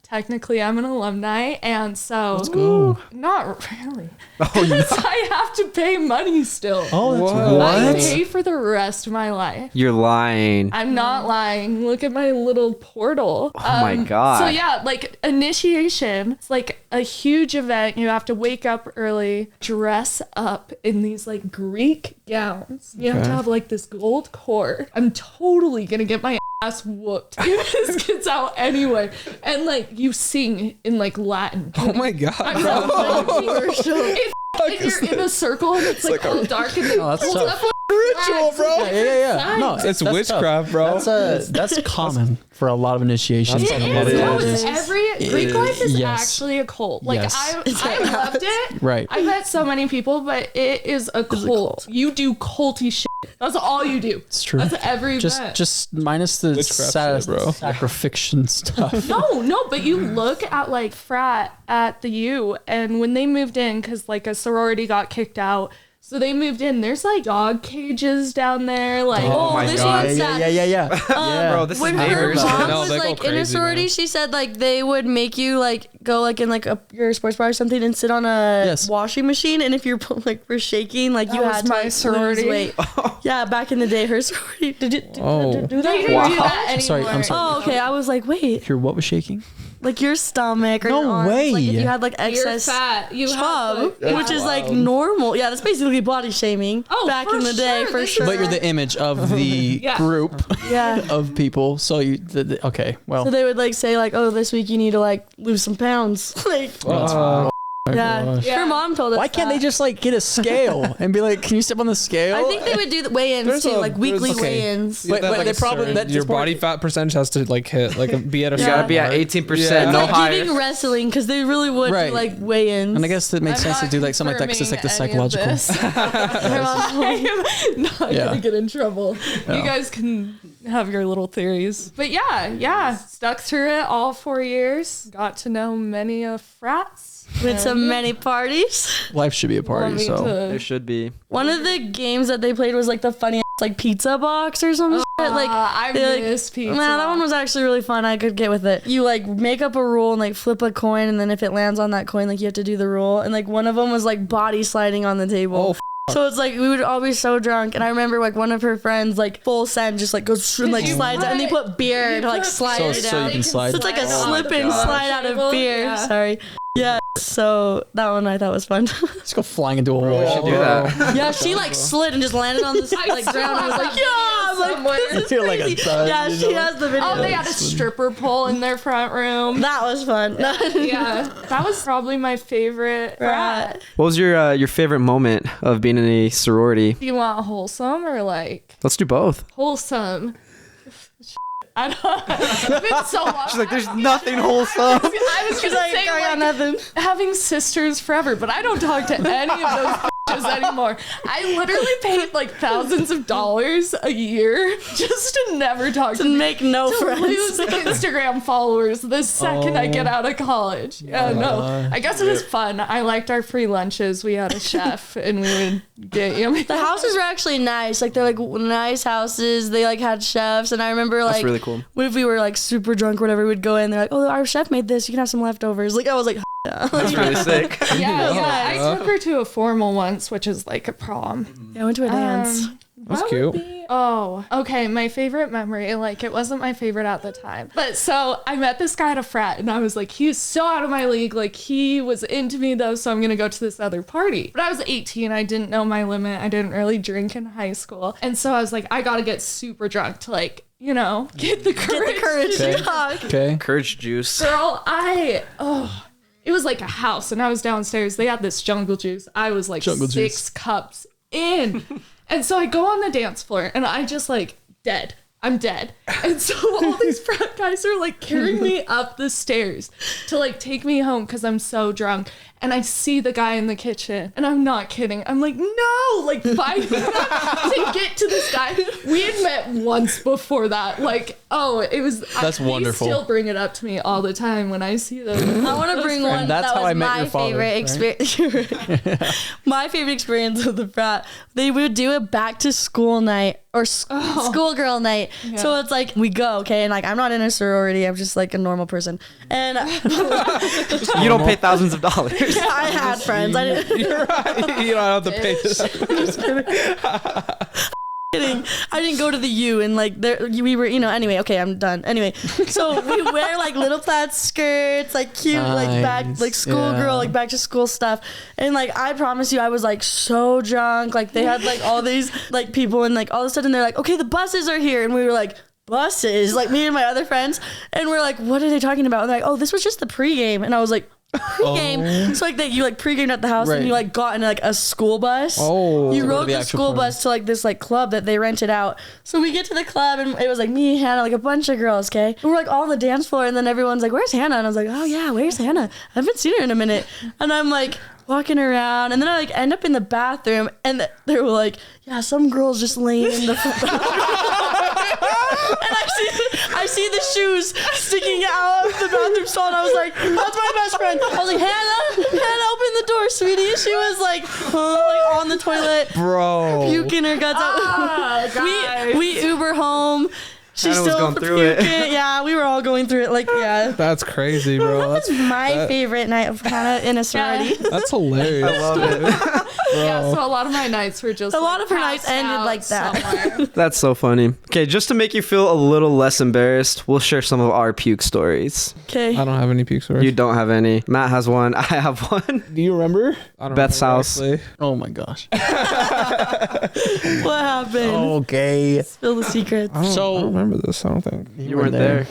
technically I'm an alumni, and so let's go. not really. Oh, Because I have to pay money still. Oh, that's What? I what? pay for the rest of my life. You're lying. I'm not lying. Look at my little portal. Oh my God. So yeah, like initiation, it's like a huge event. You have to wake up early, dress up in these like Greek gowns. You have to have like this gold cord. I'm totally gonna get my ass whooped if this gets out anyway. And like you sing in like Latin. Oh my god. I'm bro. not If you're in a circle and it's like all dark and then Oh, that's pulls tough. up Ritual, bro. Yeah. No, It's that's tough. witchcraft, bro. That's common for a lot of initiations. That's It a is. lot of No, it it's every Greek life is Yes. actually a cult. Like Yes. I loved it. Right. I met so many people, but it is a cult. You do culty shit. That's all you do. It's true. That's every event. Just minus the Witchcraft shit, bro. sacrifiction stuff. No, but you look at like frat at the U, and when they moved in, because like a sorority got kicked out, so they moved in. There's like dog cages down there. Like, Oh my this God. one's sad. Yeah. Bro, this is When her neighbors. mom No, was they go like in a crazy, sorority, man. she said like they would make you like go like in like your sports bar or something and sit on a Yes. washing machine, and if you're like were shaking, like you That was had to my like, sorority. lose weight. Yeah, back in the day, her sorority. Did you Oh. do they that? didn't do that I'm sorry, anymore. I'm sorry. Oh, okay. I was like, wait, Your what was shaking? like your stomach or No your arms, way. like if you had like You're excess fat. You chub, have like, which is like normal. Yeah, that's basically body shaming. Oh, back for in the day, sure. for This sure. But you're the image of the Yeah. group yeah. of people. So you, okay, well. So they would like say like, oh, this week you need to like lose some pounds. Like, yeah. gosh. Yeah. Her mom told us. Why can't they that. just like get a scale and be like, can you step on the scale? I think they would do the weigh-ins There's too, a- like weekly there's- okay. weigh-ins. Wait, That, they a probably- certain- that's your more- body fat percentage has to like hit like be at a You You gotta be at mark. 18%, Yeah. no Like higher. giving wrestling because they really would Right. do like weigh-ins. And I guess it makes I'm sense to not do like something like that because it's like the confirming any of psychological. this. I'm not Yeah. gonna get in trouble. Yeah. You guys can have your little theories. But yeah, stuck through it all 4 years. Got to know many of frats. Went to many parties. Life should be a party, so. There should be. One of the games that they played was like the funniest like pizza box or some shit. Like I miss pizza. Man, that one was actually really fun. I could get with it. You like make up a rule and like flip a coin, and then if it lands on that coin, like you have to do the rule. And like one of them was like body sliding on the table. So it's like we would all be so drunk, and I remember like one of her friends like full send just like goes and like slides out, and they put beer to like slide it down. So you can slide. So it's like a slip and slide out of beer. Yeah. Sorry. Yeah. So that one I thought was fun. Let's go flying into a wall. should do that. Yeah, she like slid and just landed on the like ground and was like, yeah, I'm like, this is You're like a crazy. thud, Yeah, you she know? has the video. Oh, they had a stripper pole in their front room. That was fun. Yeah, that was probably my favorite frat. What was your favorite moment of being in a sorority? Do you want wholesome or like Let's do both. wholesome? I don't. It's been so long. She's like, there's nothing wholesome. I was She's gonna like, say I got nothing. having sisters forever, but I don't talk to any of those bitches anymore. I literally paid like thousands of dollars a year just to never talk to them. Make no To friends. lose Instagram followers the second I get out of college. Yeah, no. I guess it was fun. I liked our free lunches. We had a chef and we would get yummy. The houses were actually nice. Like they're like nice houses. They like had chefs, and I remember like That's really cool. what if we were like super drunk or whatever, we'd go in, they're like, oh, our chef made this, you can have some leftovers. Like I was like, yeah. That's really sick. Yeah. I took her to a formal once, which is like a prom. Yeah, I went to a dance. That's What cute. would be- Oh, okay. My favorite memory, like it wasn't my favorite at the time. But so I met this guy at a frat and I was like, he's so out of my league. Like he was into me though, so I'm going to go to this other party. But I was 18. I didn't know my limit. I didn't really drink in high school. And so I was like, I got to get super drunk to like, you know, get the courage. Get the courage. to- Okay. Courage juice. Girl, it was like a house and I was downstairs. They had this jungle juice. I was like Jungle 6 juice. cups in. And so I go on the dance floor and I just like dead. I'm dead. And so all these frat guys are like carrying me up the stairs to like take me home because I'm so drunk. And I see the guy in the kitchen and I'm not kidding. I'm like, no, like 5 minutes to get to this guy. We had met once before that. Like, oh, it was. That's wonderful. They still bring it up to me all the time when I see them. I want to bring one that's that how was I met my your father, favorite experience. My favorite experience with the frat. They would do a back to school night or schoolgirl night. Yeah. So it's like we go, okay, and like I'm not in a sorority. I'm just like a normal person, and You don't pay thousands of dollars. I had friends. I didn't. You're right. You don't have to pay this. Kidding. I didn't go to the U, and like there we were, you know. Anyway, okay, I'm done. Anyway, so we wear like little plaid skirts, like cute, like back, Nice. like schoolgirl, Yeah. like back to school stuff. And like I promise you, I was like so drunk. Like they had like all these like people, and like all of a sudden they're like, okay, the buses are here, and we were like, buses, like me and my other friends, and we're like, what are they talking about? And they're like, oh, this was just the pregame, and I was like. Pregame, so like that you like pregamed at the house Right. and you like got in like a school bus. Oh. You To go to rode the the actual school party. bus to like this like club that they rented out. So we get to the club and it was like me, Hannah, like a bunch of girls, okay? And we're like all on the dance floor and then everyone's like, where's Hannah? And I was like, oh yeah, where's Hannah? I haven't seen her in a minute. And I'm like walking around and then I like end up in the bathroom and they were like, yeah, some girl's just laying in the and I see the shoes sticking out of the bathroom stall and I was like, that's my best friend. I was like, Hannah, open the door, sweetie. She was like on the toilet, Bro. puking her guts out. Oh, guys. We Uber home. She's Hannah was still going through it. puking. Yeah, we were all going through it. Like, yeah. That's crazy, bro. That's my favorite night of Hannah in a sorority. That's hilarious. I love it. Yeah, so a lot of my nights were just A lot like, of her nights passed ended out like that. somewhere. That's so funny. Okay, just to make you feel a little less embarrassed, we'll share some of our puke stories. Okay. I don't have any puke stories. You don't have any. Matt has one. I have one. Do you remember? I don't Beth's remember, house. actually. Oh my gosh. What happened? Okay. Spill the secrets. I So- don't remember this. I don't think. You weren't there.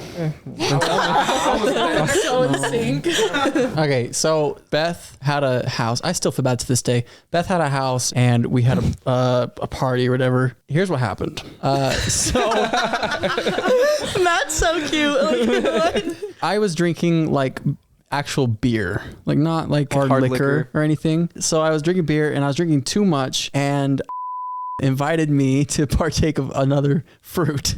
So in sync. Okay, so Beth had a house. I still feel bad to this day. Beth had a house, and we had a party or whatever. Here's what happened. So Matt's so cute. Like, I was drinking like actual beer, like not like hard liquor or anything. So I was drinking beer, and I was drinking too much, and invited me to partake of another fruit.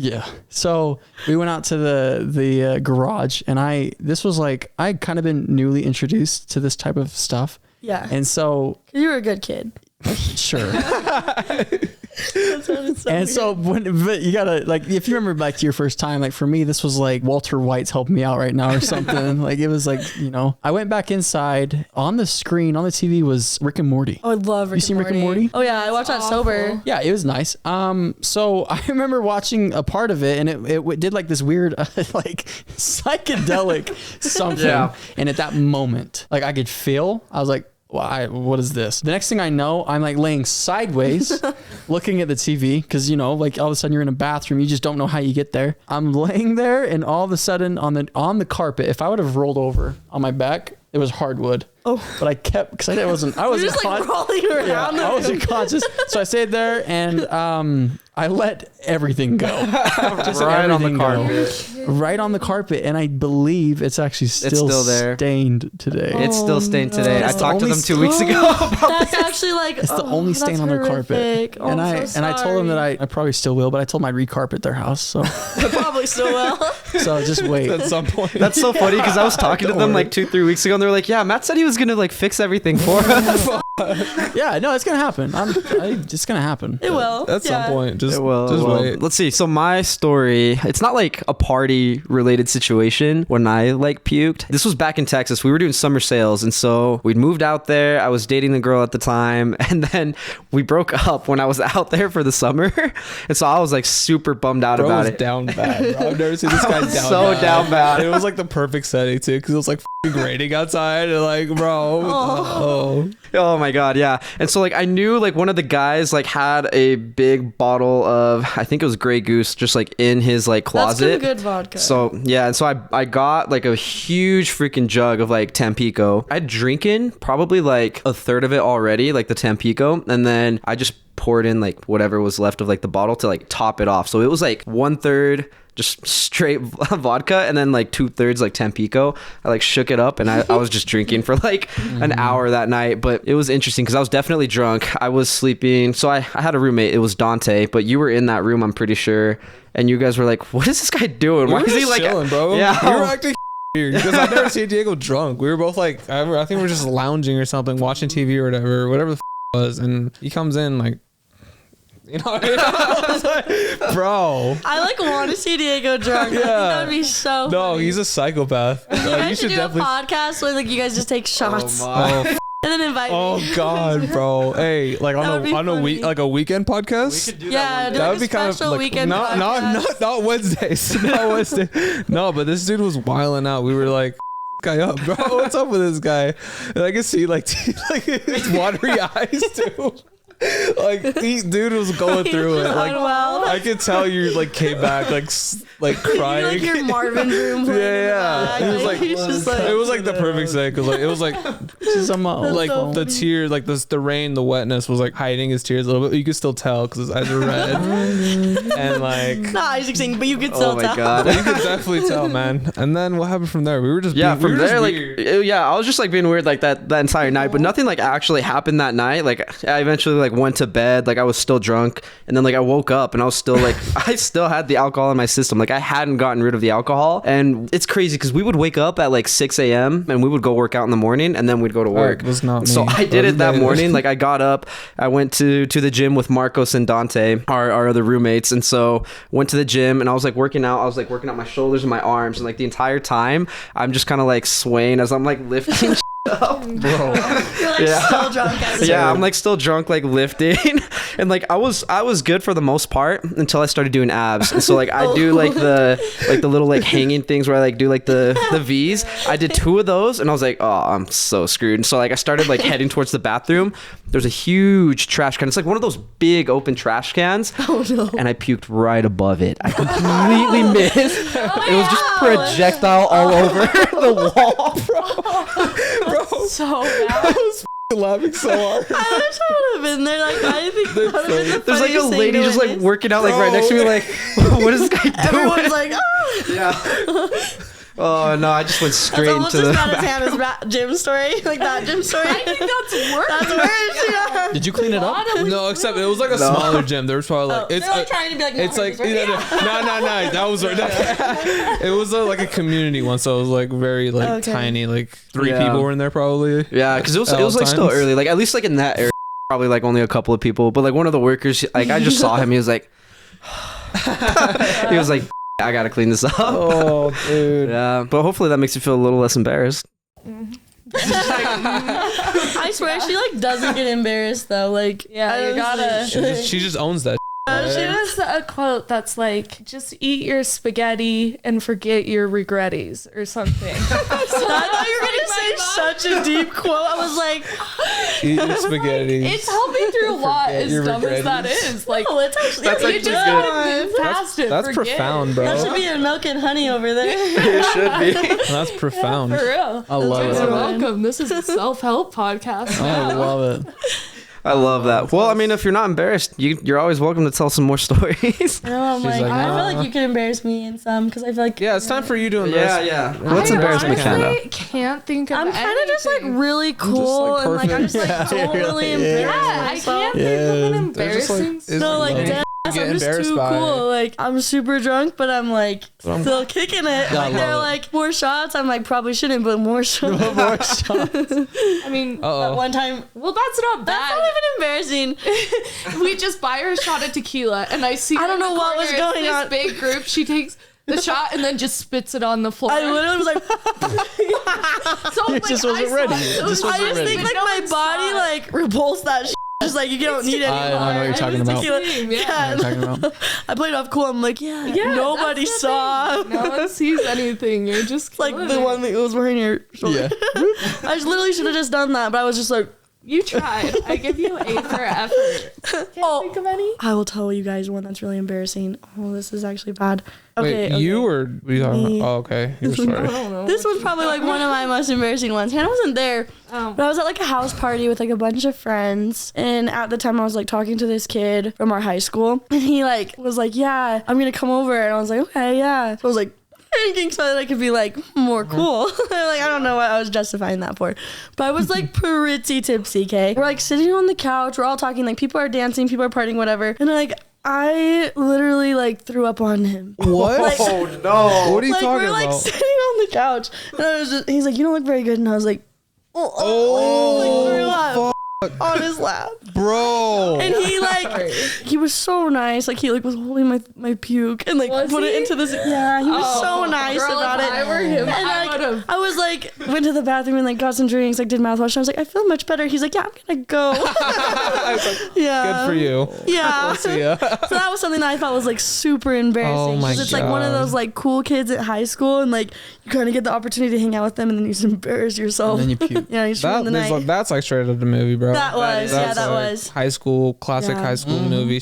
Yeah. So we went out to the garage, and this was like, I'd kind of been newly introduced to this type of stuff. Yeah. And so You were a good kid. sure. And So but you gotta, like, if you remember back to your first time, like for me, this was like Walter White's helping me out right now or something. Like it was like, I went back inside. On the screen, on the TV was Rick and Morty. Oh, I love Rick You seen Rick and Morty? Oh yeah, I watched that sober. Yeah, it was nice. So I remember watching a part of it, and it did like this weird, like psychedelic something. Yeah. And at that moment, like I could feel, I was like, what is this? The next thing I know, I'm like laying sideways, looking at the TV, because like all of a sudden you're in a bathroom, you just don't know how you get there. I'm laying there, and all of a sudden on the carpet, if I would have rolled over on my back, it was hardwood. Oh. But I kept, because I wasn't Just like rolling around. I wasn't conscious. So I stayed there, and I let everything go. Just let Right on the everything carpet. go. Right on the carpet. And I believe it's actually still there. stained today. It's still stained today. That's I the talked to only them 2 weeks ago. That's actually like It's the only stain on their carpet. Oh, And I'm so I told them sorry. that I probably still will, but I told them I'd recarpet their house. So I probably still will. so just wait. At some point. That's so funny because I was talking to them like 2-3 weeks ago, and they're like, "Yeah, Matt said he was gonna like fix everything for us." Yeah, no, it's gonna happen. It's gonna happen. It will. At some point. Just Well, wait. let's see. So my story, it's not like a party related situation when I like puked. This was back in Texas. We were doing summer sales, and so we'd moved out there. I was dating the girl at the time, and then we broke up when I was out there for the summer. And so I was like super bummed out Bro about was it. down bad, bro. I've never seen this guy down so bad. down bad. It was like the perfect setting too, because it was like raining outside, and like, bro. Oh my god, yeah. And so like I knew like one of the guys like had a big bottle of, I think it was Grey Goose, just like in his like closet. That's some good vodka. So yeah, and so I got like a huge freaking jug of like Tampico. I'd drinking probably like a third of it already, like the Tampico, and then I just poured in like whatever was left of like the bottle to like top it off. So it was like 1/3 just straight vodka, and then like 2/3 like Tampico. I like shook it up, and I was just drinking for like an hour that night. But it was interesting because I was definitely drunk. I was sleeping. So I had a roommate. It was Dante, but you were in that room, I'm pretty sure. And you guys were like, "What is this guy doing? Why is he like chilling, bro? Yeah, We were acting weird because I've never seen Diego drunk. We were both like, I think we were just lounging or something, watching TV or whatever the it was, and he comes in like, I was like, bro. I like want to see Diego drunk. Yeah. I think that would be so No, funny. he's a psychopath. You guys You should should do a definitely. podcast where like you guys just take shots Oh, and then invite oh me. God, bro. Hey, like That would be on a week, funny. like a weekend podcast. Yeah, do That like would a be kind of special like weekend podcast. not Wednesdays, not Wednesday. No, but this dude was wilding out. We were like, guy up, bro. What's up with this guy? And I could see like his watery eyes too. Like dude was going through it. Like Unwell. I could tell you like came back like crying. Like your Marvin room. Yeah. It was like- It was like the perfect thing because like it was like like so the funny. tears, like the rain, the wetness was like hiding his tears a little bit. You could still tell because his eyes were red, and like Not Isaac singing, but you could Oh still my tell. god. you could definitely tell, man. And then what happened from there? We were just Yeah, being, we from were just there, like, weird. yeah, I was just like being weird like that entire night, but nothing like actually happened that night. Like, I eventually like went to bed, like I was still drunk, and then like I woke up and I was still like, I still had the alcohol in my system. Like I hadn't gotten rid of the alcohol, and it's crazy because we would wake up at like 6 a.m. and we would go work out in the morning, and then we'd go to work. That was not me. So I did it that morning. Like I got up, I went to the gym with Marcos and Dante, our other roommates, and so went to the gym and I was like working out. I was like working out my shoulders and my arms, and like the entire time I'm just kind of like swaying as I'm like lifting up. Bro. You're like Yeah. so drunk. Yeah, I'm like still drunk, like lifting, and like I was good for the most part until I started doing abs. And so like I do like the little like hanging things where I like do like the V's. I did 2 of those, and I was like, oh, I'm so screwed. And so like I started like heading towards the bathroom. There's a huge trash can. It's like one of those big open trash cans. Oh no. And I puked right above it. I completely missed. It was just projectile all over the wall, bro. So bad. I was laughing so hard. I wish I would have been there. Like I think that would have been the There's like a funniest thing lady to just like witness. working out like right next to me, like, what is this guy doing? Everyone's like, oh. Yeah. Oh no, I just went straight That's almost into as the. bad as Hannah's gym story. Like that gym story. I think that's worse. That's worse. Yeah. Did you clean it up? No, except it was like a smaller gym. There was probably like They're like trying to be like, it's like no. That was it was like a community one, so it was like very like tiny. Like 3 people were in there probably. Yeah, because it was like still early. Like at least like in that area, probably like only a couple of people. But like one of the workers, like I just saw him. He was like, I gotta clean this up. Oh, dude. Yeah, but hopefully that makes you feel a little less embarrassed. I swear she like doesn't get embarrassed though. Like Yeah, you gotta. She just owns that. She has a quote that's like, just eat your spaghetti and forget your regretties or something. So I thought you were gonna say such a deep quote. I was like, Eat your spaghetti. It's helping through a lot, as your dumb as that regretties. is. Like, oh, it's actually That's you actually just good. gotta move past it. That's forget. profound, bro. that should be in Milk and Honey over there. It should be. That's profound. For real. I love You're it. welcome. This is a self-help podcast. I love it. I love that. Well, I mean, if you're not embarrassed, you're always welcome to tell some more stories. I know, I'm like, like, I nah. feel like you can embarrass me in some because I feel like Yeah, it's time for you to embarrass. yeah. Let's I embarrass honestly Makenna. can't think of I'm kind of just like anything. really cool like, and like I'm perfect. just like totally really is. embarrassed. Yeah, I can't think of an They're just, like, embarrassing it's No, like like, dead ass, get I'm just embarrassed too by cool. Like I'm super drunk, but I'm like I'm- still kicking it. I Like they're love it. like more shots. I'm like probably shouldn't, but more shots. I mean, Uh-oh. One time, well, that's not that's not bad. even embarrassing. We just buy her a shot of tequila, and I see. I her don't in the know what was corner. It's going this on. Big group. She takes the shot and then just spits it on the floor. I literally was like, So, It just wasn't I ready. saw It it. just I wasn't just ready. think But like no my one body saw it. like repulsed that. Just like you don't need anymore. I know what you're talking about. Tequila. Yeah. Yeah. What are you talking about? I played off cool. I'm like, yeah, Yeah, nobody that's the saw. thing. No one sees anything. You're just Like killing the it. one that was wearing your shoulder. Yeah. I just literally should have just done that, but I was just like, You tried. I give you A for effort. Can't think of any. I will tell you guys one that's really embarrassing. Oh, this is actually bad. Okay, Wait, you or what are you talking Me. about? Oh, okay. You're sorry. I don't know. This was probably like one of my most embarrassing ones. Hannah wasn't there, but I was at like a house party with like a bunch of friends, and at the time I was like talking to this kid from our high school, and he like was like, "Yeah, I'm gonna come over," and I was like, "Okay, yeah." So I was like drinking so that I could be like more cool. Like I don't know what I was justifying that for, but I was like pretty tipsy. Okay, we're like sitting on the couch, we're all talking, like people are dancing, people are partying, whatever, and like I literally like threw up on him. What? Like, Oh no! What are you like talking we're like about? sitting on the couch, and I was just, he's like, "You don't look very good," and I was like, "Oh, like, threw up on his lap." Bro. And he like, he was so nice. Like he like was holding my puke and like Was put it he? into this. Yeah, he was so nice Girl, about if it. I were him, And I like, would've. I was like, went to the bathroom and like got some drinks, like did mouthwash. And I was like, I feel much better. He's like, yeah, I'm gonna go. Yeah. Good for you. Yeah. See ya. So that was something that I thought was like super embarrassing. Oh my 'Cause it's like one of God. those like cool kids at high school, and like you kind of get the opportunity to hang out with them, and then you just embarrass yourself. And then you puke. Yeah, you just ruin the night. That's like straight out of the movie, bro. That was, That yeah, is that like was. high school, classic Yeah. high school movie.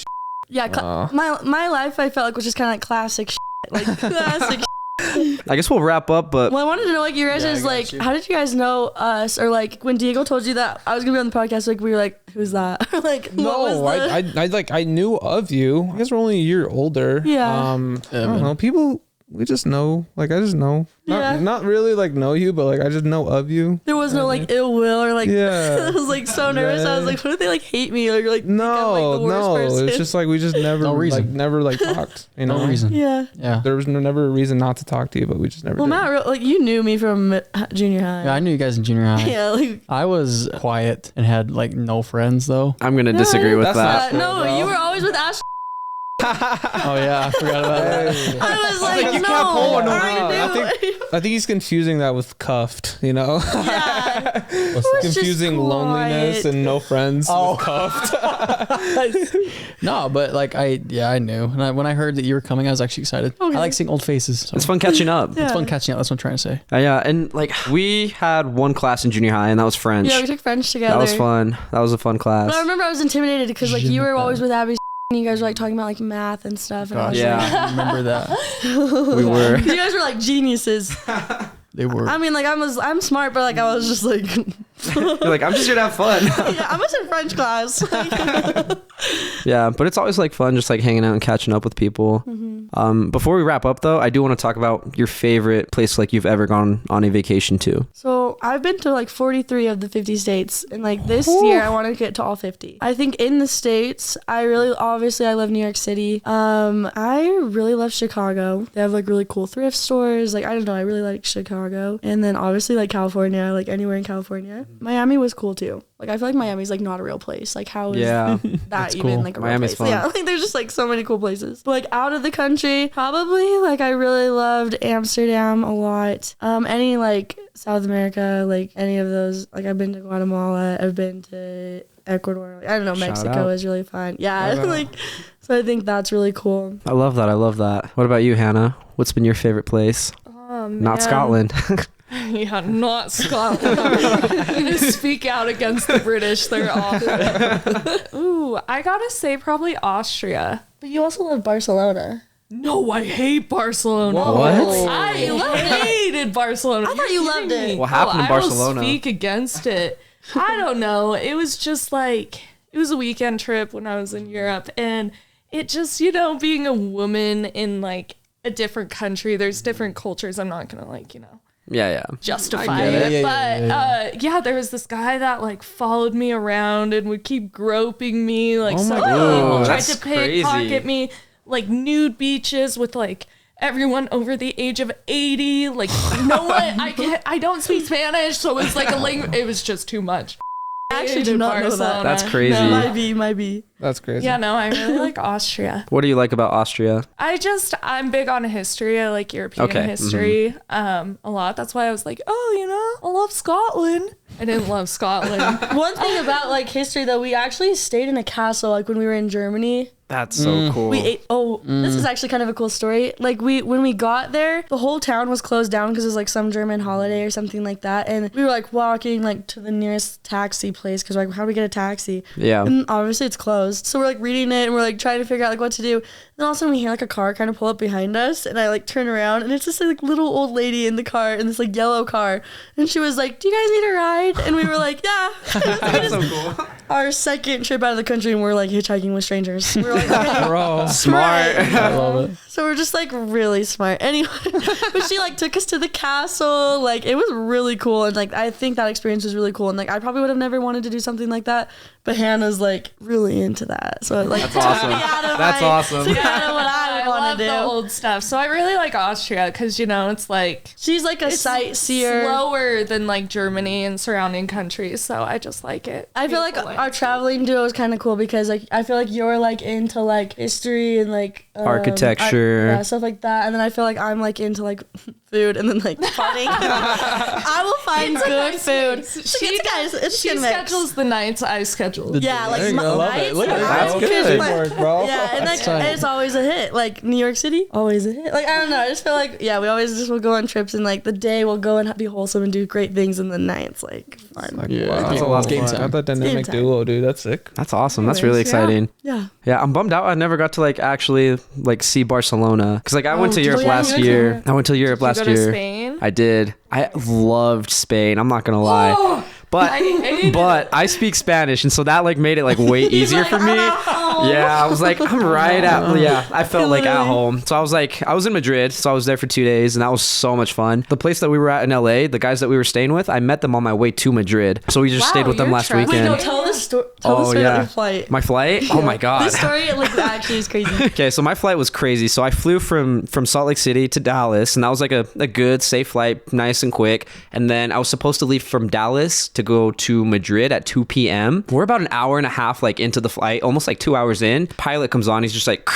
Yeah, my life I felt like was just kind of like classic like classic. I guess we'll wrap up, but Well, I wanted to know like your guys' Yeah, I got like you. how did you guys know us, or like when Diego told you that I was gonna be on the podcast, like we were like, who's that? Like No, what was the... I like I knew of you. I guess we're only a year older. Yeah. I don't know. People, we just know. Like I just know. Yeah. Not really like know you, but like I just know of you. There was no like ill will or like Yeah. I was like so nervous. I was like, what if they like hate me or like think I'm, No, like, the worst no. person? It's just like we just never No reason. like never like talked. You know, No reason. Yeah. Yeah. There was never a reason not to talk to you, but we just never. Well, did. Matt, like you knew me from junior high. Yeah, I knew you guys in junior high. Yeah, like I was quiet and had like no friends though. I'm gonna disagree with That's that. not- no, bro. you were always with Ash. Oh yeah, I forgot about that. I was like, you no, can't pull one I over. knew. I think he's confusing that with cuffed. You know, Yeah. What's was just confusing loneliness quiet. and no friends Oh. with cuffed. No, but like I knew. And when I heard that you were coming, I was actually excited. Okay. I like seeing old faces. So It's fun catching up. Yeah. It's fun catching up. That's what I'm trying to say. Yeah, and like we had one class in junior high, and that was French. Yeah, we took French together. That was fun. That was a fun class. But I remember I was intimidated because like Je you were m'appelle. always with Abby and you guys were like talking about like math and stuff. And I Gosh, was Yeah. I remember that. We were. like, you guys were like geniuses. They were. I mean, like I'm smart, but like I was just like, You're like, I'm just here to have fun. yeah, I was in French class. Yeah, but it's always like fun just like hanging out and catching up with people. Before we wrap up though, I do want to talk about your favorite place like you've ever gone on a vacation to. So I've been to like 43 of the 50 states, and like this year I want to get to all 50. I think in the States, I love New York City. I really love Chicago. They have like really cool thrift stores. Like, I don't know, I really like Chicago. And then obviously like California, like anywhere in California. Miami was cool too. Like, I feel like Miami's like not a real place. Like, how is that even cool. like a Miami's real place? fun. Yeah, like there's just like so many cool places. But like out of the country, probably like I really loved Amsterdam a lot. Any like South America, like any of those. Like, I've been to Guatemala, I've been to Ecuador. Like, I don't know, Shout Mexico out. is really fun. Yeah, like, so I think that's really cool. I love that. What about you, Hannah? What's been your favorite place? Oh, man. Not Scotland. Yeah, not Scotland. I'm gonna speak out against the British. They're awful. Ooh, I gotta say probably Austria. But you also love Barcelona. No, I hate Barcelona. What? I hated Barcelona. I thought you loved it. What happened in I Barcelona? don't speak against it. I don't know. It was just like, it was a weekend trip when I was in Europe, and it just, you know, being a woman in like a different country, there's different cultures. I'm not gonna like, you know, Yeah. justify I get it. it. But there was this guy that like followed me around and would keep groping me. Like, Oh my some God. people tried That's to pickpocket crazy. me. Like, nude beaches with like everyone over the age of 80. Like, no one. I don't speak Spanish, so it's like it was just too much. I actually do not know that. Barcelona. That's crazy. No. Might be. That's crazy. Yeah, no, I really like Austria. What do you like about Austria? I'm big on history. I like European Okay, history a lot. That's why I was like, oh, you know, I love Scotland. I didn't love Scotland. One thing about like history though, we actually stayed in a castle like when we were in Germany. That's so cool. We ate. This is actually kind of a cool story. Like when we got there, the whole town was closed down because it was like some German holiday or something like that. And we were like walking like to the nearest taxi place because like, how do we get a taxi? Yeah. And obviously it's closed. So we're like reading it and we're like trying to figure out like what to do. And all of a sudden we hear like a car kind of pull up behind us, and I like turn around and it's this like little old lady in the car, in this like yellow car, and she was like, "Do you guys need a ride?" And we were like, "Yeah." That's so cool. Our second trip out of the country, and we're like hitchhiking with strangers. We were like, okay. Bro. Smart. I love it. So we're just like really smart. Anyway, but she like took us to the castle. Like, it was really cool, and like I think that experience was really cool. And like I probably would have never wanted to do something like that, but Hannah's like really into that. So like That's awesome. That's awesome. Took me out of what I I would want love to do. the old stuff. So I really like Austria because, you know, it's like She's like a sightseer. slower than like Germany and surrounding countries. So I just like it. I feel like Beautiful our traveling duo is kind of cool because like I feel like you're like into like history and like Architecture. stuff like that, and then I feel like I'm like into like food and then like partying. I will find It's a good nice food. mix. It's She a mix. schedules the nights, I schedule the Yeah, like There you my go. Love nights, it. Look at nights, that. That's good. my- Teamwork, bro. Yeah, and like tight. it's always a hit. Like New York City, always a hit. Like I don't know, I just feel like we always just will go on trips, and like the day we'll go and be wholesome and do great things, and the night's like fun. Like, Yeah, wow. that's a lot of Game fun. time. That dynamic Game time. duo, dude. That's sick. That's awesome. That's really Anyways, yeah. exciting. Yeah. Yeah, I'm bummed out. I never got to like actually like see Barcelona because like I went to did Europe you? last Yeah, you year. went I went to Europe You last go to year. Spain. I did. I loved Spain. I'm not gonna lie, but I hated but I speak Spanish, and so that like made it like way easier for me. Yeah, I was like, I'm right at. Yeah, I felt like at home. So I was in Madrid, so I was there for 2 days, and that was so much fun. The place that we were at in LA, the guys that we were staying with, I met them on my way to Madrid. So we just Wow, stayed with them you're last traveling. Wait, weekend. no, tell the story. Tell the story of your flight. My flight? Oh my god. This story like actually is crazy. Okay, so my flight was crazy. So I flew from Salt Lake City to Dallas, and that was like a good, safe flight, nice and quick. And then I was supposed to leave from Dallas to go to Madrid at 2 p.m. We're about an hour and a half like into the flight, almost like 2 hours in. Pilot comes on, he's just like,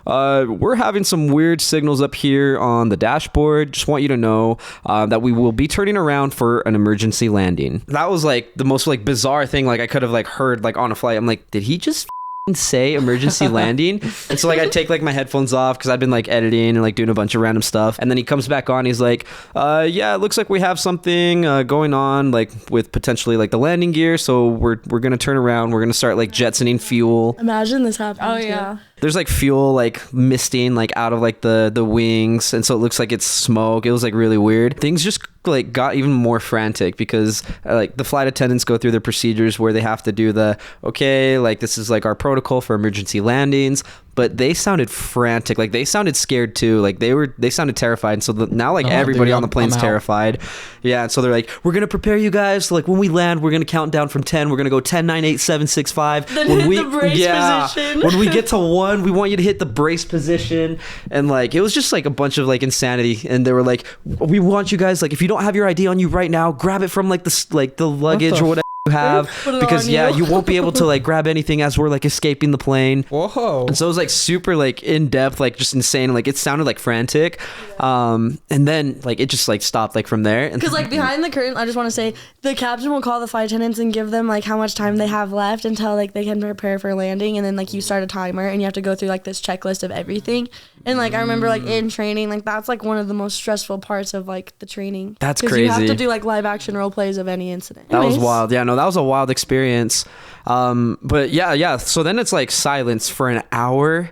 we're having some weird signals up here on the dashboard. Just want you to know that we will be turning around for an emergency landing. That was like the most like bizarre thing like I could have like heard like on a flight. I'm like, did he just say emergency landing? And so like I take like my headphones off because I've been like editing and like doing a bunch of random stuff, and then he comes back on, he's like yeah, it looks like we have something going on like with potentially like the landing gear, so we're gonna turn around, we're gonna start like jetsoning fuel. Imagine this happening. Oh too. yeah. there's like fuel like misting like out of like the wings, and so it looks like it's smoke. It was like really weird. Things just like got even more frantic because like the flight attendants go through their procedures where they have to do like this is like our protocol for emergency landings, but they sounded frantic. Like they sounded scared too. Like they sounded terrified. And so now like everybody on the plane's terrified. Yeah. And so they're like, we're gonna prepare you guys. So, like when we land, we're gonna count down from 10. We're gonna go 10, 9, 8, 7, 6, 5. Then hit the brace position. When we get to 1, we want you to hit the brace position. And like it was just like a bunch of like insanity. And they were like, we want you guys, like if you don't have your ID on you right now, grab it from like the luggage or whatever you have, because you won't be able to like grab anything as we're like escaping the plane. Whoa. And so it was like super like in depth, like just insane. Like it sounded like frantic. And then like it just like stopped like from there. Because like behind the curtain, I just want to say the captain will call the flight attendants and give them like how much time they have left until like they can prepare for landing, and then like you start a timer and you have to go through like this checklist of everything. And like I remember like in training, like that's like one of the most stressful parts of like the training. That's crazy. You have to do like live action role plays of any incident. That was wild. Yeah, no, that was a wild experience. But yeah. So then it's like silence for an hour,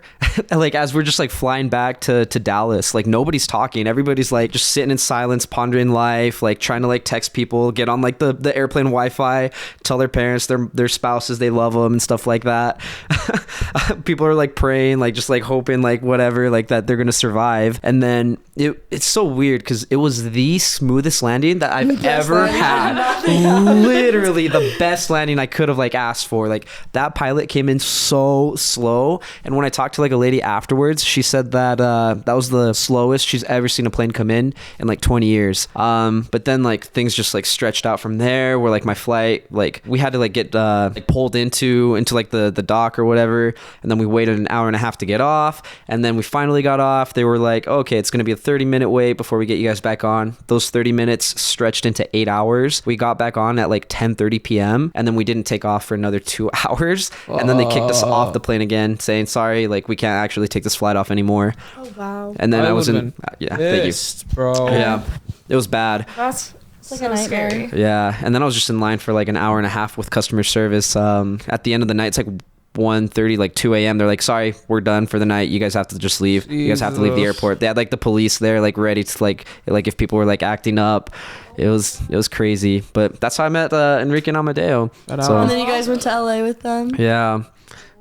like as we're just like flying back to Dallas. Like nobody's talking. Everybody's like just sitting in silence, pondering life, like trying to like text people, get on like the airplane Wi-Fi, tell their parents, their spouses they love them and stuff like that. People are like praying, like just like hoping, like whatever, like that they're gonna survive. And then it's so weird because it was the smoothest landing that I've ever had. Literally the best landing I could have like asked for. Like that pilot came in so slow, and when I talked to like a lady afterwards, she said that that was the slowest she's ever seen a plane come in like 20 years. But then like things just like stretched out from there, where like my flight, like we had to like get like pulled into like the dock or whatever, and then we waited an hour and a half to get off, and then we finally got off. They were like, okay, it's gonna be a 30-minute wait before we get you guys back on. Those 30 minutes stretched into 8 hours. We got back on at like 10:30 p.m. and then we didn't take off for another 2 hours, and then they kicked us off the plane again, saying sorry, like we can't actually take this flight off anymore. Oh wow. And then I was in pissed, thank you, bro. Yeah, it was bad. That's like so a nightmare. scary. Yeah, and then I was just in line for like an hour and a half with customer service. At the end of the night, it's like 1:30, like 2 a.m. They're like, sorry, we're done for the night. You guys have to just leave. You guys have to leave the airport. They had like the police there, like ready to like if people were like acting up. It was crazy. But that's how I met Enrique and Amadeo. So, And then you guys went to LA with them. yeah,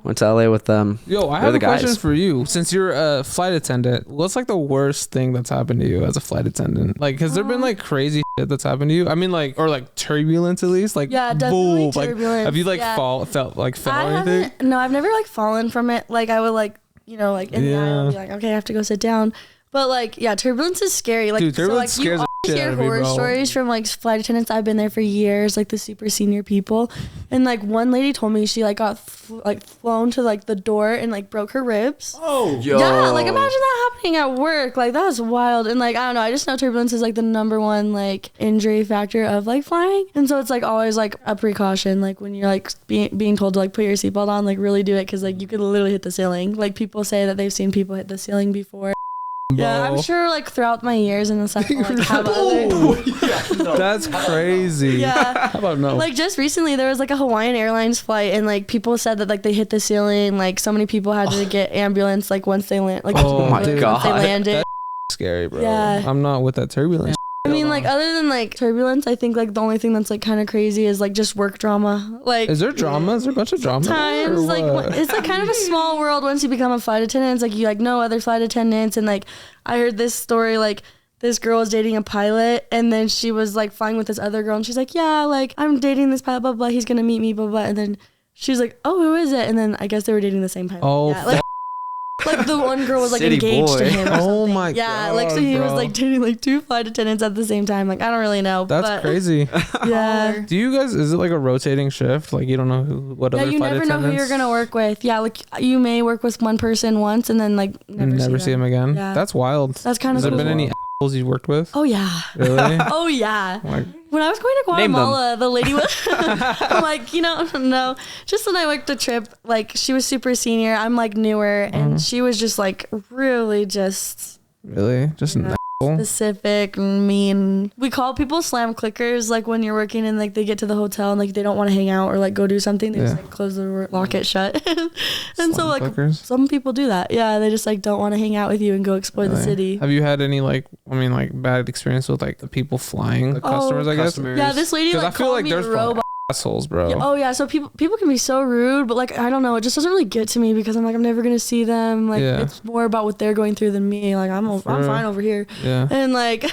went to LA with them. Yo, I have a question for you. Since you're a flight attendant, what's like the worst thing that's happened to you as a flight attendant? Like, has there been like crazy shit that's happened to you? I mean, like, or like turbulence at least? Like, Yeah, definitely like, turbulence. have you like Yeah. fell or anything? No, I've never like fallen from it. Like I would like, like in the aisle, be like, okay, I have to go sit down. But like, yeah, turbulence is scary. Like, Dude, turbulence so like you scares the always shit hear out of me, horror bro. stories from like flight attendants. I've been there for years, like the super senior people. And like one lady told me she like got flown to like the door and like broke her ribs. Oh, yo. Yeah, like imagine that happening at work. Like that's wild. And like I don't know, I just know turbulence is like the number one like injury factor of like flying. And so it's like always like a precaution. Like when you're like being told to like put your seatbelt on, like really do it, because like you could literally hit the ceiling. Like people say that they've seen people hit the ceiling before. Yeah, I'm sure like throughout my years in the sector, like have other. That's crazy. Yeah. How about no? Like just recently there was like a Hawaiian Airlines flight, and like people said that like they hit the ceiling. Like so many people had to get ambulance like once they land. Like Oh my once God. they landed. That's scary, bro. Yeah. I'm not with that turbulence. I mean, like other than like turbulence, I think like the only thing that's like kind of crazy is like just work drama. Like, Is there drama? Is there a bunch of drama? times or like what? it's like kind of a small world once you become a flight attendant. It's like you like know other flight attendants, and like I heard this story, like this girl was dating a pilot, and then she was like flying with this other girl, and she's like, yeah, like I'm dating this pilot, blah blah, he's gonna meet me, blah blah, and then she's like, oh, who is it? And then I guess they were dating the same pilot. Oh, yeah, like the one girl was like City engaged to boy. him. Or Oh something. my Yeah, like so God, he was bro. like dating like 2 flight attendants at the same time. Like I don't really know. That's but, crazy. Yeah. Do you guys? Is it like a rotating shift? Like you don't know what Yeah, other you flight never know attendants? who you're gonna work with. Yeah, like you may work with one person once and then like never see him again. Yeah. That's wild. That's kind Has of there cool. been any assholes you worked with? Oh yeah. Really? Oh yeah. Like, When I was going to Name them. Guatemala, the lady was I'm like, no. Just when I worked the trip, like she was super senior. I'm like newer, and she was just like really just really? Just Yeah. specific, mean. We call people slam clickers, like when you're working and like they get to the hotel and like they don't want to hang out or like go do something, they just like close the door, lock it shut. And slam so like clickers? Some people do that. Yeah, they just like don't want to hang out with you and go explore the city. Have you had any like bad experience with like the people flying, the customers? I guess. Yeah, this lady like I feel called like me there's robot. assholes, bro. Yeah, so people can be so rude, but like I don't know, it just doesn't really get to me because I'm like I'm never gonna see them. Like it's more about what they're going through than me. Like I'm fine over here. Yeah. And like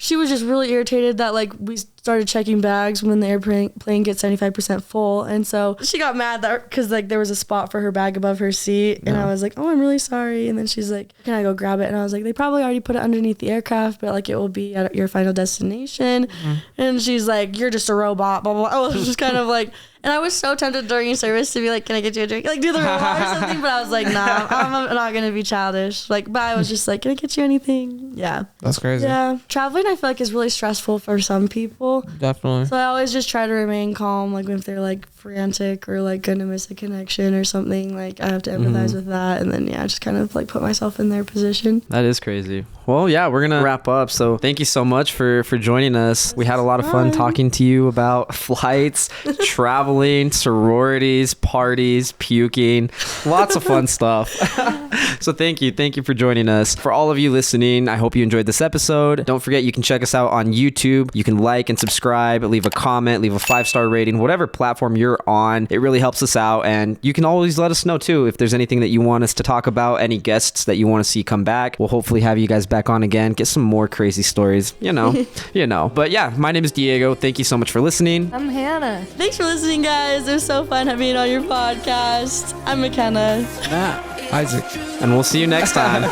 she was just really irritated that like we started checking bags when the airplane gets 75% full, and so she got mad that because like there was a spot for her bag above her seat, and I was like, oh, I'm really sorry. And then she's like, can I go grab it? And I was like, they probably already put it underneath the aircraft, but like it will be at your final destination. And she's like, you're just a robot, blah blah blah. I was just kind of like, and I was so tempted during service to be like, can I get you a drink, like do the robot or something, but I was like, nah, I'm not gonna be childish. Like, but I was just like, can I get you anything? Yeah, that's crazy. Yeah, traveling I feel like is really stressful for some people. Definitely. So I always just try to remain calm, like if they're like frantic or like gonna miss a connection or something, like I have to empathize with that, and then just kind of like put myself in their position. That is crazy. Well, yeah, we're gonna wrap up. So thank you so much for joining us. We had a lot of fun talking to you about flights, traveling, sororities, parties, puking, lots of fun stuff. So thank you for joining us. For all of you listening, I hope you enjoyed this episode. Don't forget, you can check us out on YouTube. You can like and subscribe, leave a comment, leave a 5-star rating, whatever platform you're on. It really helps us out, and you can always let us know too if there's anything that you want us to talk about, any guests that you want to see come back. We'll hopefully have you guys back on again, get some more crazy stories, you know. But yeah, my name is Diego. Thank you so much for listening. I'm Hannah. Thanks for listening, guys. It was so fun having on your podcast. I'm Makenna. Isaac. And we'll see you next time.